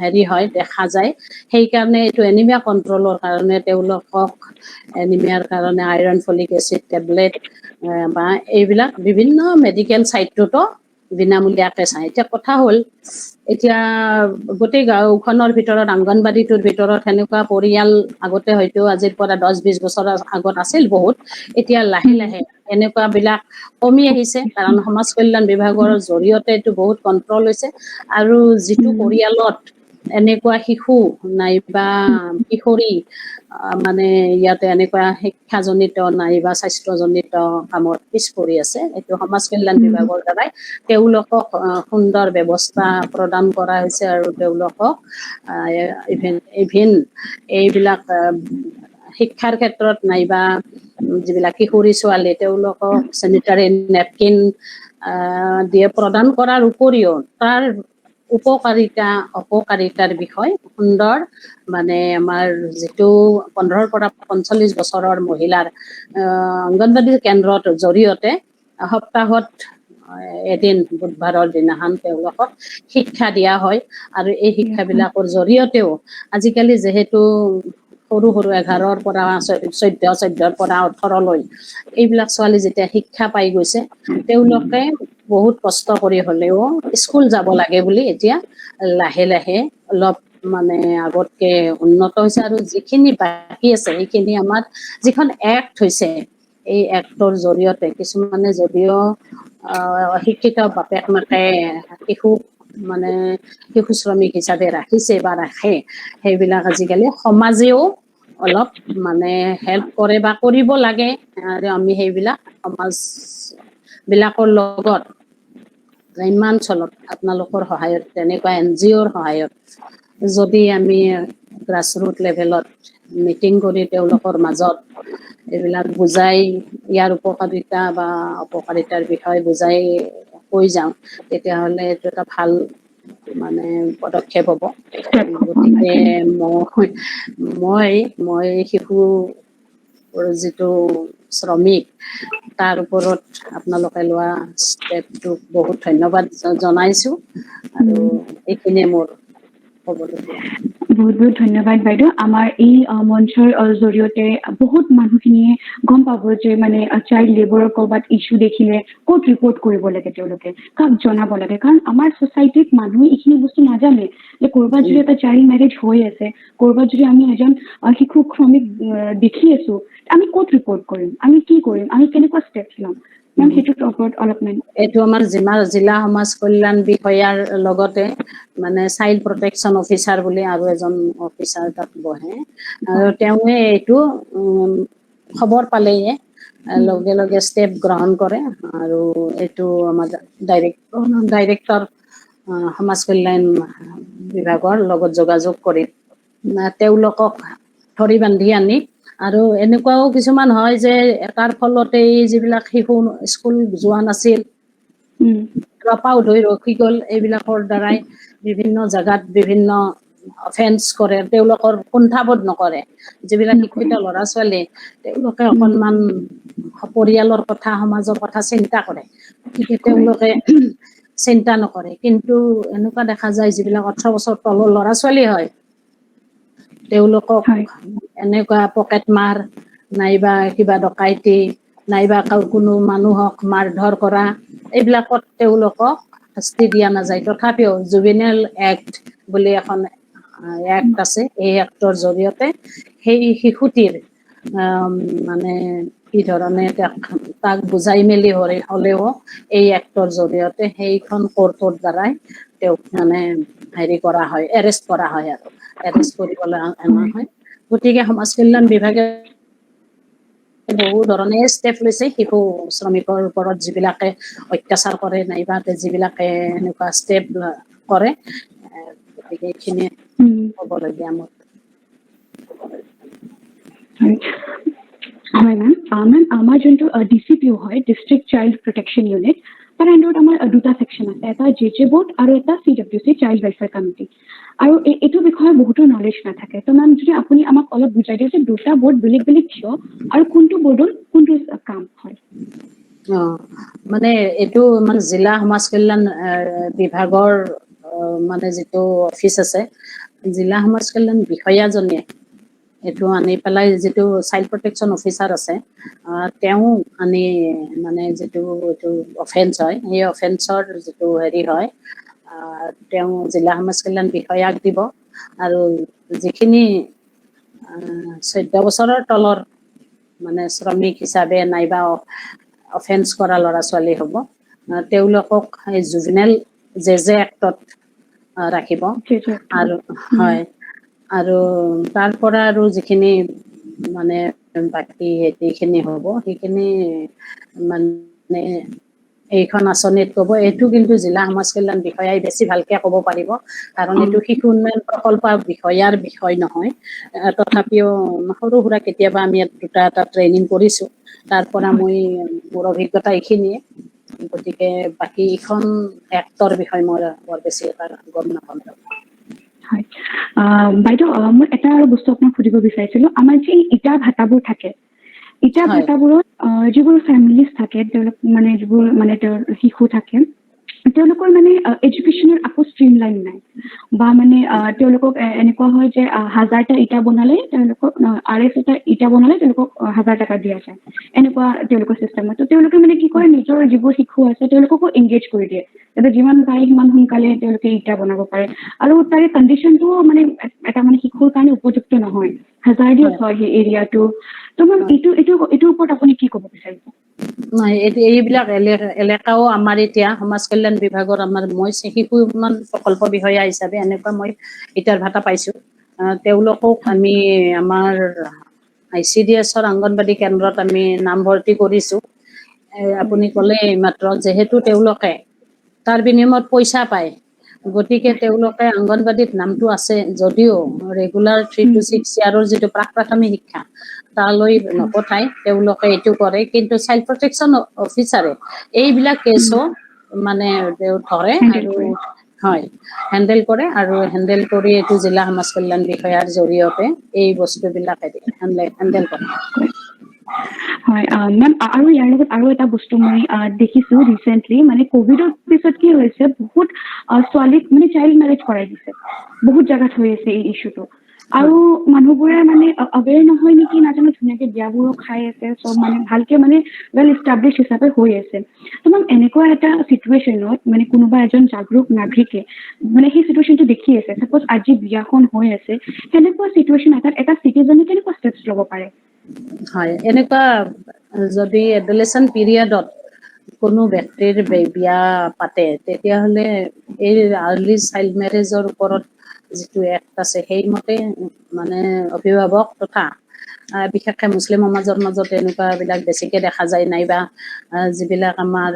হেৰি হয়, দেখা যায়, সেইকাৰণে এইটো এনিমিয়া কণ্ট্ৰলৰ কাৰণে তেওঁলোকক এনিমিয়াৰ কাৰণে আইৰণ ফলিক এচিড টেবলেট বা এইবিলাক বিভিন্ন মেডিকেল চাইটটোতো বিনামূলীয়াকে চায়। এতিয়া কথা হ'ল, এতিয়া গোটেই গাঁওখনৰ ভিতৰত, অংগনবাদীটোৰ ভিতৰত সেনেকুৱা পৰিয়াল আগতে হয়তো আজিৰ পৰা 10-20 বছৰৰ আগত আছিল বহুত, এতিয়া লাহে লাহে এনেকুৱাবিলাক কমি আহিছে, কাৰণ সমাজ কল্যাণ বিভাগৰ জৰিয়তে এইটো বহুত কণ্ট্ৰল হৈছে। আৰু যিটো পৰিয়ালত এনেকুৱা শিশু নাইবা কিশোৰী মানে ইয়াতে এনেকুৱা শিক্ষাজনিত নাইবা স্বাস্থ্যজনিত কামত পিছ পৰি আছে, এইটো সমাজ কল্যাণ বিভাগৰ দ্বাৰাই তেওঁলোকক সুন্দৰ ব্যৱস্থা প্ৰদান কৰা হৈছে। আৰু তেওঁলোকক ইভেন এইবিলাক শিক্ষাৰ ক্ষেত্ৰত নাইবা যিবিলাক কিশোৰী ছোৱালী, তেওঁলোকক চেনিটাৰী নেপকিন দিয়ে প্ৰদান কৰাৰ উপৰিও তাৰ উপকাৰিতা অপকাৰিতাৰ বিষয় সুন্দৰ, মানে আমাৰ যিটো 15 পৰা 45 বছৰৰ মহিলাৰ অংগনবাদী কেন্দ্ৰৰ জৰিয়তে সপ্তাহত এদিন বুধবাৰৰ দিনাখন তেওঁলোকক শিক্ষা দিয়া হয়। আৰু এই শিক্ষাবিলাকৰ জৰিয়তেও আজিকালি যিহেতু সৰু সৰু 11-ৰ পৰা 14-14-ৰ পৰা 18লৈ এইবিলাক ছোৱালী যেতিয়া শিক্ষা পাই গৈছে, তেওঁলোকে বহুত কষ্ট কৰি হ'লেও স্কুল যাব লাগে বুলি এতিয়া লাহে লাহে অলপ মানে আগতকে উন্নত হৈছে। আৰু যিখিনি বাকী আছে সেইখিনি আমাৰ যিখন এক্ট হৈছে, এই এক্টৰ জৰিয়তে কিছুমানে যদিও শিক্ষিত বাপেক মাকে শিশুক মানে শিশু শ্ৰমিক হিচাপে ৰাখিছে বা ৰাখে, সেইবিলাক আজিকালি সমাজেও অলপ মানে হেল্প কৰে বা কৰিব লাগে। আৰু আমি সেইবিলাক সমাজ বিলাকৰ লগত গ্ৰাম্যাঞ্চলত আপোনালোকৰ সহায়ত, তেনেকুৱা NGOৰ সহায়ত যদি আমি গ্ৰাছৰুট লেভেলত মিটিং কৰি তেওঁলোকৰ মাজত এইবিলাক বুজাই, ইয়াৰ উপকাৰিতা বা অপকাৰিতাৰ বিষয়ে বুজাই কৈ যাওঁ, তেতিয়াহ'লে এইটো এটা ভাল মানে পদক্ষেপ হ'ব। গতিকে মই শিশুৰ যিটো শ্ৰমিক, তাৰ ওপৰত আপোনালোকে লোৱা ষ্টেপটোক বহুত ধন্যবাদ জনাইছোঁ। আৰু এইখিনিয়ে মোৰ ক'বলগীয়া। বহুত বহুত ধন্যবাদ বাইদেউ। আমাৰ এই মঞ্চৰ জৰিয়তে বহুত মানুহখিনিয়ে গম পাব যে মানে চাইল্ড লেবৰৰ ক'ৰবাত ইছ্যু দেখিলে ক'ত ৰিপৰ্ট কৰিব লাগে, তেওঁলোকে কাক জনাব লাগে, কাৰণ আমাৰ ছ'চাইটিত মানুহে এইখিনি বস্তু নাজানে যে ক'ৰবাত যদি এটা চাইল্ড মেৰেজ হৈ আছে, ক'ৰবাত যদি আমি এজন শিশু শ্ৰমিক দেখি আছো, আমি ক'ত ৰিপৰ্ট কৰিম, আমি কি কৰিম, আমি কেনেকুৱা ষ্টেপছ ল'ম, মেম সেইটোৰ ওপৰত অলপমান। এইটো আমাৰ জিলা সমাজ কল্যাণ বিষয়াৰ লগতে মানে চাইল্ড প্ৰটেকশ্যন অফিচাৰ বুলি আৰু এজন অফিচাৰ তাত বহে, আৰু তেওঁৱে এইটো খবৰ পালেয়ে লগে লগে ষ্টেপ গ্ৰহণ কৰে, আৰু এইটো আমাৰ ডাইৰেক্টৰ সমাজ কল্যাণ বিভাগৰ লগত যোগাযোগ কৰি তেওঁলোকক ধৰি বান্ধি আনি, আৰু এনেকুৱাও কিছুমান হয় যে তাৰ ফলতেই যিবিলাক শিশু স্কুল যোৱা নাছিল, ড্ৰপ আউট হৈ ৰখি গ'ল, এইবিলাকৰ দ্বাৰাই বিভিন্ন জাগাত বিভিন্ন অফেন্স কৰে, তেওঁলোকৰ কুণ্ঠাবোধ নকৰে। যিবিলাক শিক্ষিত ল'ৰা ছোৱালী তেওঁলোকে অকণমান পৰিয়ালৰ কথা, সমাজৰ কথা চিন্তা কৰে, গতিকে তেওঁলোকে চিন্তা নকৰে। কিন্তু এনেকুৱা দেখা যায় যিবিলাক 18 বছৰ তলৰ ল'ৰা ছোৱালী হয়, তেওঁলোকক এনেকুৱা পকেট মাৰ নাইবা কিবা ডকাইতি নাইবা কোনো মানুহক মাৰধৰ কৰা, এইবিলাকত তেওঁলোকক শাস্তি দিয়া নাযায়। তথাপিও জুভেনাইল এক্ট বুলি এখন এক্ট আছে, এই এক্টৰ জৰিয়তে সেই শিশুটিৰ মানে কি ধৰণে তাক বুজাই মেলি হ'লেও এই এক্টৰ জৰিয়তে সেইখন কোৰ্টৰ দ্বাৰাই তেওঁক মানে হেৰি কৰা হয়, এৰেষ্ট কৰা হয়, আৰু এৰেষ্ট কৰিবলৈ অনা হয়। গতিকে সমাজ কল্যাণ বিভাগে বহু ধৰণে ষ্টেপ লৈছে শিশু শ্ৰমিকৰ ওপৰত, যিবিলাকে অত্যাচাৰ কৰে নাইবা যিবিলাকে এনেকুৱা ষ্টেপ কৰে, গতিকে এইখিনিয়ে ক'বলগীয়া মোৰ। হয় মেম, আমাৰ যোনটো DCPO হয়, ডিষ্ট্ৰিক্ট চাইল্ড প্ৰটেকশ্যন ইউনিট, তাৰ আণ্ডাৰত আমাৰ দুটা ছেকশ্যন আছে, এটা JJ বোৰ্ড আৰু এটা CWC চাইল্ড ৱেলফেয়াৰ কমিটি। আৰু এইটো বিষয়ে বহুতো নলেজ নাথাকে, তো মেম যদি আপুনি আমাক অলপ বুজাই দিয়ে যে দুটা বোৰ্ড বেলেগ বেলেগ কিয়, আৰু কোনটো বোৰ্ডৰ কোনটো কাম হয়। মানে এইটো মানে জিলা সমাজ কল্যাণ বিভাগৰ মানে যিটো অফিচ আছে, জিলা সমাজ কল্যাণ বিষয়াজনে এইটো আনি পেলাই, যিটো চাইল্ড প্ৰটেকশ্যন অফিচাৰ আছে তেওঁ আনি মানে যিটো এইটো অফেন্স হয়, সেই অফেন্সৰ যিটো হেৰি হয়, তেওঁ জিলা সমাজ কল্যাণ বিষয়াক দিব, আৰু যিখিনি 14 বছৰৰ তলৰ মানে শ্ৰমিক হিচাপে নাইবা অফেন্স কৰা ল'ৰা ছোৱালী হ'ব, তেওঁলোকক এই জুভেনাইল JJ এক্টত ৰাখিব। আৰু হয়, আৰু তাৰ পৰা আৰু যিখিনি মানে বাকী সেইখিনি হ'ব, সেইখিনি মানে এইখন আঁচনিত ক'ব। এইটো কিন্তু জিলা সমাজ কল্যাণ বিষয়াই বেছি ভালকে ক'ব পাৰিব, কাৰণ এইটো শিশু উন্নয়ন প্ৰকল্প বিষয়াৰ বিষয় নহয়। তথাপিও সৰু সুৰা কেতিয়াবা আমি দুটা এটা ট্ৰেইনিং কৰিছোঁ, তাৰ পৰা মই মোৰ অভিজ্ঞতা এইখিনিয়ে। গতিকে বাকী ইখন এক্টৰ বিষয়ে মই বৰ বেছি এটা গম নাপাম। হয় বাইদেউ, মই এটা আৰু বস্তু আপোনাক সুধিব বিচাৰিছিলো, আমাৰ যে ইটা ভাটাবোৰ থাকে, ইটা হয় ভাটাবোৰত যিবোৰ ফেমিলিজ থাকে, তেওঁলোক মানে যিবোৰ মানে শিশু থাকে, তেওঁলোকৰ মানে এডুকেশ্যনৰ আকৌ ষ্ট্ৰীম লাইন নাই, বা মানে তেওঁলোকক এনেকুৱা হয় যে 1000টা ইটা বনালে তেওঁলোকক RS এটা ইটা বনালে তেওঁলোকক 1000 টকা দিয়া যায়, এনেকুৱা তেওঁলোকৰ চিষ্টেমত। তো তেওঁলোকে মানে কি কৰে, নিজৰ যিবোৰ শিশু আছে তেওঁলোককো এংগেজ কৰি দিয়ে, যাতে যিমান পাৰে সিমান সোনকালে তেওঁলোকে ইটা বনাব পাৰে, আৰু তাৰে কণ্ডিশ্যনটোও মানে এটা মানে শিশুৰ কাৰণে উপযুক্ত নহয়, হাজাৰডিয়াছ হয় সেই এৰিয়াটো। তো মেম এইটোৰ ওপৰত আপুনি কি ক'ব বিচাৰিব? এইবিলাক এলেকাও আমাৰ এতিয়া সমাজ কল্যাণ বিভাগৰ মই শিশু উন্নয়ন প্ৰকল্প বিষয়া হিচাপে এনেকুৱা মই ইটাৰ ভাটা পাইছোঁ। তেওঁলোকক আমি আমাৰ ICDSৰ অংগনবাদী কেন্দ্ৰত আমি নামভৰ্তি কৰিছোঁ। আপুনি ক'লে এইমাত্ৰ, যিহেতু তেওঁলোকে তাৰ বিনিময়ত পইচা পায়, গতিকে তেওঁলোকে অংগনবাদীত নামটো আছে যদিও ৰেগুলাৰ 3 to 6 ইয়াৰৰ যিটো প্ৰাথমিক শিক্ষা তালৈ নপঠাই তেওঁলোকে এইটো কৰে। কিন্তু চাইল্ড প্ৰটেকশ্যন অফিচাৰে এইবিলাক কেছো মানে ধৰে আৰু হয় হেণ্ডেল কৰে, আৰু হেণ্ডেল কৰি এইটো জিলা সমাজ কল্যাণ বিষয়াৰ জৰিয়তে এই বস্তুবিলাক হেণ্ডেল কৰে। হয় মেম আৰু ইয়াৰ লগত আৰু এটা বস্তু মই দেখিছো ৰিচেন্টলি মানে কোভিডৰ পিছত কি হৈছে বহুত ছোৱালীক মানে চাইল্ড মেৰেজ কৰাই দিছে বহুত জাগাত হৈ আছে এই ইছ্যুটো আৰু মানুহবোৰে মানে অৱেৰ নহয় নেকি নাজানো ধুনীয়াকে বিয়াবোৰো খাই আছে চব মানে ভালকে মানে ৱেল ইষ্টাব্লিছ হিচাপে হৈ আছে তো মেম এনেকুৱা এটা চিটুৱেশ্যনত মানে কোনোবা এজন জাগৰূক নাগৰিকে মানে সেই চিটুৱেশ্যনটো দেখি আছে চাপ'জ আজি বিয়াখন হৈ আছে সেনেকুৱা চিটুৱেশ্যন এটা চিটিজেনে কেনেকুৱা ষ্টেপছ ল'ব পাৰে হয় এনেকুৱা যদি এডুলেশ্যন পিৰিয়ডত কোনো ব্যক্তিৰ বিয়া পাতে তেতিয়াহ'লে এই আৰ্লি চাইল্ড মেৰেজৰ ওপৰত যিটো এক্ট আছে সেইমতে মানে অভিভাৱক তথা বিশেষকৈ মুছলিম সমাজৰ মাজত এনেকুৱাবিলাক বেছিকৈ দেখা যায় নাইবা যিবিলাক আমাৰ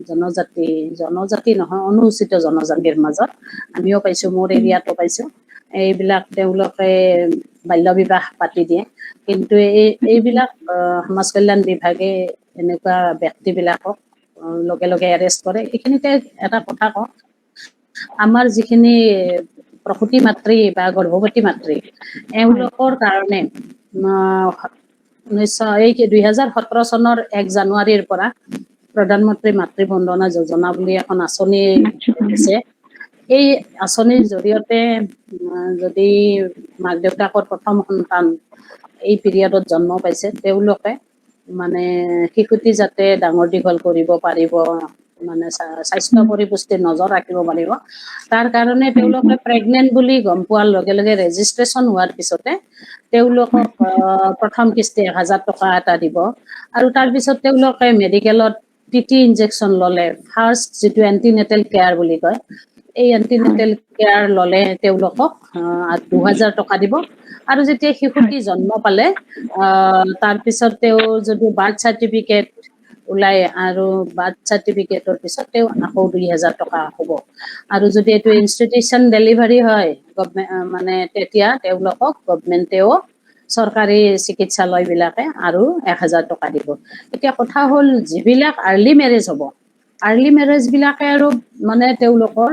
জনজাতি নহয় অনুসূচিত জনজাতিৰ মাজত আমিও পাইছোঁ মোৰ এৰিয়াতো পাইছোঁ এইবিলাক তেওঁলোকে বাল্য বিবাহ পাতি দিয়ে কিন্তু এইবিলাক সমাজ কল্যাণ বিভাগে এনেকুৱা ব্যক্তিবিলাকক লগে লগে এৰেষ্ট কৰে এইখিনিতে এটা কথা কওঁ আমাৰ যিখিনি প্ৰসূতি মাতৃ বা গৰ্ভৱতী মাতৃ এওঁলোকৰ কাৰণে 2017 চনৰ 1 জানুৱাৰীৰ পৰা প্ৰধানমন্ত্ৰী মাতৃ বন্দনা যোজনা বুলি এখন আঁচনি দিছে এই আঁচনিৰ জৰিয়তে যদি মাক দেউতাকৰ প্ৰথম সন্তান এই পিৰিয়ডত জন্ম পাইছে তেওঁলোকে মানে শিশুটি যাতে ডাঙৰ দীঘল কৰিব পাৰিব মানে স্বাস্থ্য পৰিপুষ্টিৰ নজৰ ৰাখিব পাৰিব তাৰ কাৰণে তেওঁলোকে প্ৰেগনেন্ট বুলি গম পোৱাৰ লগে লগে ৰেজিষ্ট্ৰেশ্যন হোৱাৰ পিছতে তেওঁলোকক প্ৰথম কিস্তি 1000 টকা এটা দিব আৰু তাৰপিছত তেওঁলোকে মেডিকেলত টিটি ইনজেকশ্যন ল'লে ফাৰ্ষ্ট যিটো এণ্টিনেটেল কেয়াৰ বুলি কয় এই এণ্টিনেটেল কেয়াৰ ল'লে তেওঁলোকক 2000 টকা দিব আৰু যেতিয়া শিশুটি জন্ম পালে তাৰপিছত তেওঁ যদি বাৰ্থ চাৰ্টিফিকেট ওলাই আৰু বাৰ্থ চাৰ্টিফিকেটৰ পিছত তেওঁ আকৌ 2000 টকা হ'ব আৰু যদি এইটো ইনষ্টিটিউশ্যন ডেলিভাৰী হয় মানে তেতিয়া তেওঁলোকক গভমেণ্টেও চৰকাৰী চিকিৎসালয়বিলাকে আৰু 1000 টকা দিব এতিয়া কথা হ'ল যিবিলাক আৰ্লি মেৰেজ হ'ব আৰ্লি মেৰেজবিলাকে আৰু মানে তেওঁলোকৰ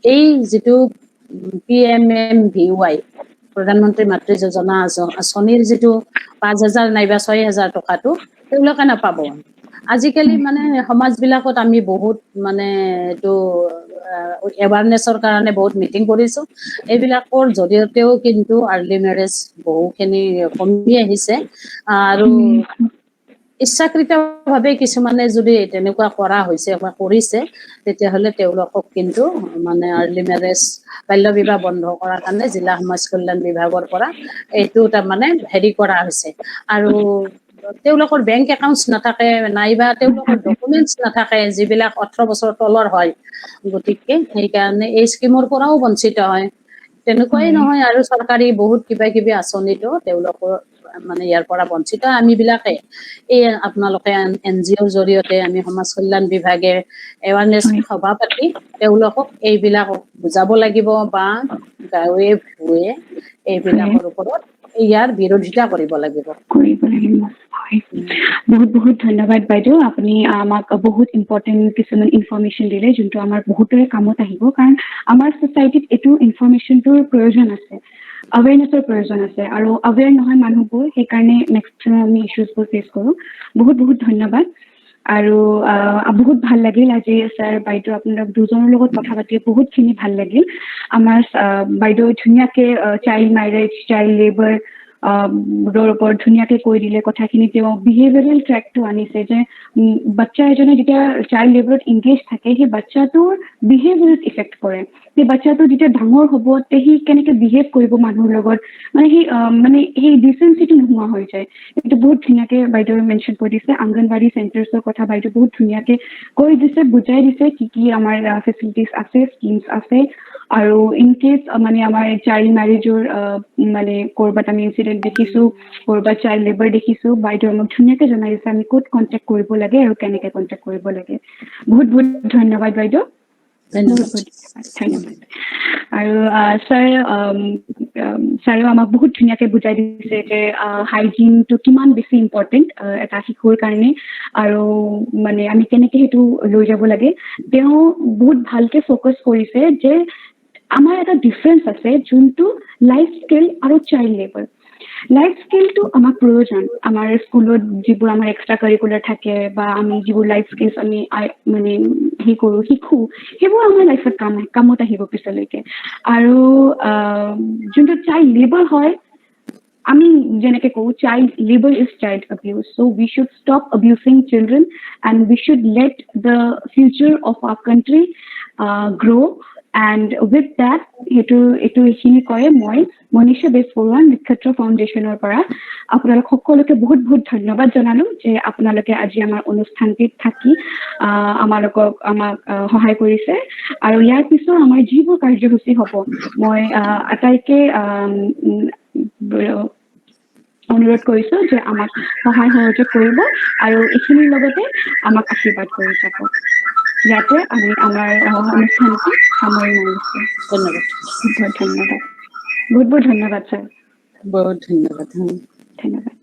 এই যিটো PMMVY প্ৰধানমন্ত্ৰী মাতৃ যোজনা আঁচনিৰ যিটো 5000 নাইবা 6000 টকাটো তেওঁলোকে নাপাব আজিকালি মানে সমাজবিলাকত আমি বহুত মানে এইটো এৱাৰনেছৰ কাৰণে বহুত মিটিং কৰিছোঁ এইবিলাকৰ জৰিয়তেও কিন্তু আৰ্লি মেৰেজ বহুখিনি কমি আহিছে আৰু ইচ্ছাকৃতভাৱে কিছুমানে যদি তেনেকুৱা কৰা হৈছে বা কৰিছে তেতিয়াহ'লে তেওঁলোকক কিন্তু মানে আৰ্লি মেৰেজ বাল্য বিবাহ বন্ধ কৰাৰ কাৰণে জিলা সমাজ কল্যাণ বিভাগৰ পৰা এইটো তাৰমানে হেৰি কৰা হৈছে আৰু তেওঁলোকৰ বেংক একাউণ্টছ নাথাকে নাইবা তেওঁলোকৰ ডকুমেণ্টছ নাথাকে যিবিলাক 18 বছৰ তলৰ হয় গতিকে সেইকাৰণে এই স্কিমৰ পৰাও বঞ্চিত হয় তেনেকুৱাই নহয় আৰু চৰকাৰী বহুত কিবা কিবি আঁচনিতো তেওঁলোকৰ মানে ইয়াৰ পৰা বঞ্চিত আমিবিলাকে এই আপোনালোকে NGOৰ জৰিয়তে আমি সমাজ কল্যাণ বিভাগে এৱাৰনেছ সভা পাতি তেওঁলোকক এইবিলাক বুজাব লাগিব বা গাঁৱে ভূঞে এইবিলাকৰ ওপৰত ইয়াৰ বিৰোধিতা কৰিব লাগিব বহুত বহুত ধন্যবাদ বাইদেউ আপুনি আমাক বহুত ইম্পৰ্টেণ্ট কিছুমান ইনফৰমেশ্যন দিলে যোনটো আমাৰ বহুতৰে কামত আহিব কাৰণ আমাৰ ছ'চাইটিত এইটো ইনফৰমেশ্যনটোৰ প্ৰয়োজন আছে awarenessৰ প্ৰয়োজন আছে আৰু aware নহয় মানুহবোৰ সেইকাৰণে মেক্সিমাম আমি ইছ্যুজবোৰ ফেচ কৰোঁ বহুত বহুত ধন্যবাদ আৰু বহুত ভাল লাগিল আজি ছাৰ বাইদেউ আপোনালোক দুজনৰ লগত কথা পাতি বহুতখিনি ভাল লাগিল আমাৰ বাইদেউ ধুনীয়াকৈ চাইল্ড মেৰেজ চাইল্ড লেবাৰ ওপৰত ধুনীয়াকৈ কৈ দিলে কথাখিনি তেওঁ বিহেভিয়াৰেল ট্ৰেকটো আনিছে যে বাচ্চা এজনে যেতিয়া চাইল্ড লেবাৰত ইংগেজ থাকে সেই বাচ্চাটোৰ বিহেভিয়াৰত ইফেক্ট কৰে সেই বাচ্চাটো যেতিয়া ডাঙৰ হ'ব তে সি কেনেকৈ বিহেভ কৰিব মানুহৰ লগত মানে সেই ডিচেঞ্চিটো নোহোৱা হৈ যায় এইটো বহুত ধুনীয়াকৈ বাইদেৱে মেনশ্যন কৰি দিছে অংগনবাড়ী চেণ্টাৰ্ছৰ কথা বাইদেউ বহুত ধুনীয়াকৈ কৈ দিছে বুজাই দিছে কি আমাৰ ফেচিলিটিজ আছে স্কিমছ আছে আৰু ইন কেছ মানে আমাৰ চাইল্ড মেৰেজৰ মানে ক'ৰবাত আমি ইনচিডেণ্ট দেখিছোঁ ক'ৰবাত চাইল্ড লেবাৰ দেখিছোঁ বাইদেউ আমাক ধুনীয়াকৈ জনাই দিছে আমি ক'ত কণ্টেক্ট কৰিব লাগে আৰু কেনেকৈ কণ্টেক্ট কৰিব লাগে বহুত বহুত ধন্যবাদ বাইদেউ ধন্যবাদ আৰু ছাৰেও আমাক বহুত ধুনীয়াকৈ বুজাই দিছে যে হাইজিনটো কিমান বেছি ইম্পৰ্টেণ্ট এটা শিশুৰ কাৰণে আৰু মানে আমি কেনেকৈ সেইটো লৈ যাব লাগে তেওঁ বহুত ভালকৈ ফ'কাছ কৰিছে যে আমাৰ এটা ডিফাৰেঞ্চ আছে যোনটো লাইফ স্কিল আৰু চাইল্ড লেবাৰ লাইফ স্কিলটো আমাক প্ৰয়োজন আমাৰ স্কুলত যিবোৰ আমাৰ এক্সট্ৰা কাৰিকুলাৰ থাকে বা আমি যিবোৰ লাইফ স্কিলছ আমি মানে শিকো সেইবোৰ আমাৰ লাইফত কামত আহিব পিছলৈকে আৰু যোনটো চাইল্ড লেবাৰ হয় আমি যেনেকে কওঁ child labour is child abuse so we should stop abusing children and we should let the future of our country grow and with that এটো এইখিনি কয় মই মনীষা বেজবৰুৱা নক্ষত্ৰ ফাউণ্ডেশ্যনৰ পৰা আপোনালোক সকলোকে বহুত বহুত ধন্যবাদ জনালো যে আপোনালোকে আজি আমাৰ অনুষ্ঠানটিত থাকি আমাক সহায় কৰিছে আৰু ইয়াৰ পিছত আমাৰ যিবোৰ কাৰ্যসূচী হ'ব মই আটাইকে অনুৰোধ কৰিছো যে আমাক সহায় সহযোগ কৰিব আৰু এইখিনিৰ লগতে আমাক আশীৰ্বাদ কৰি যাব ইয়াতে আমি আমাৰ অনুষ্ঠানটি সামৰি মাৰিছো ধন্যবাদ বহুত ধন্যবাদ ছাৰ বহুত ধন্যবাদ ধন্যবাদ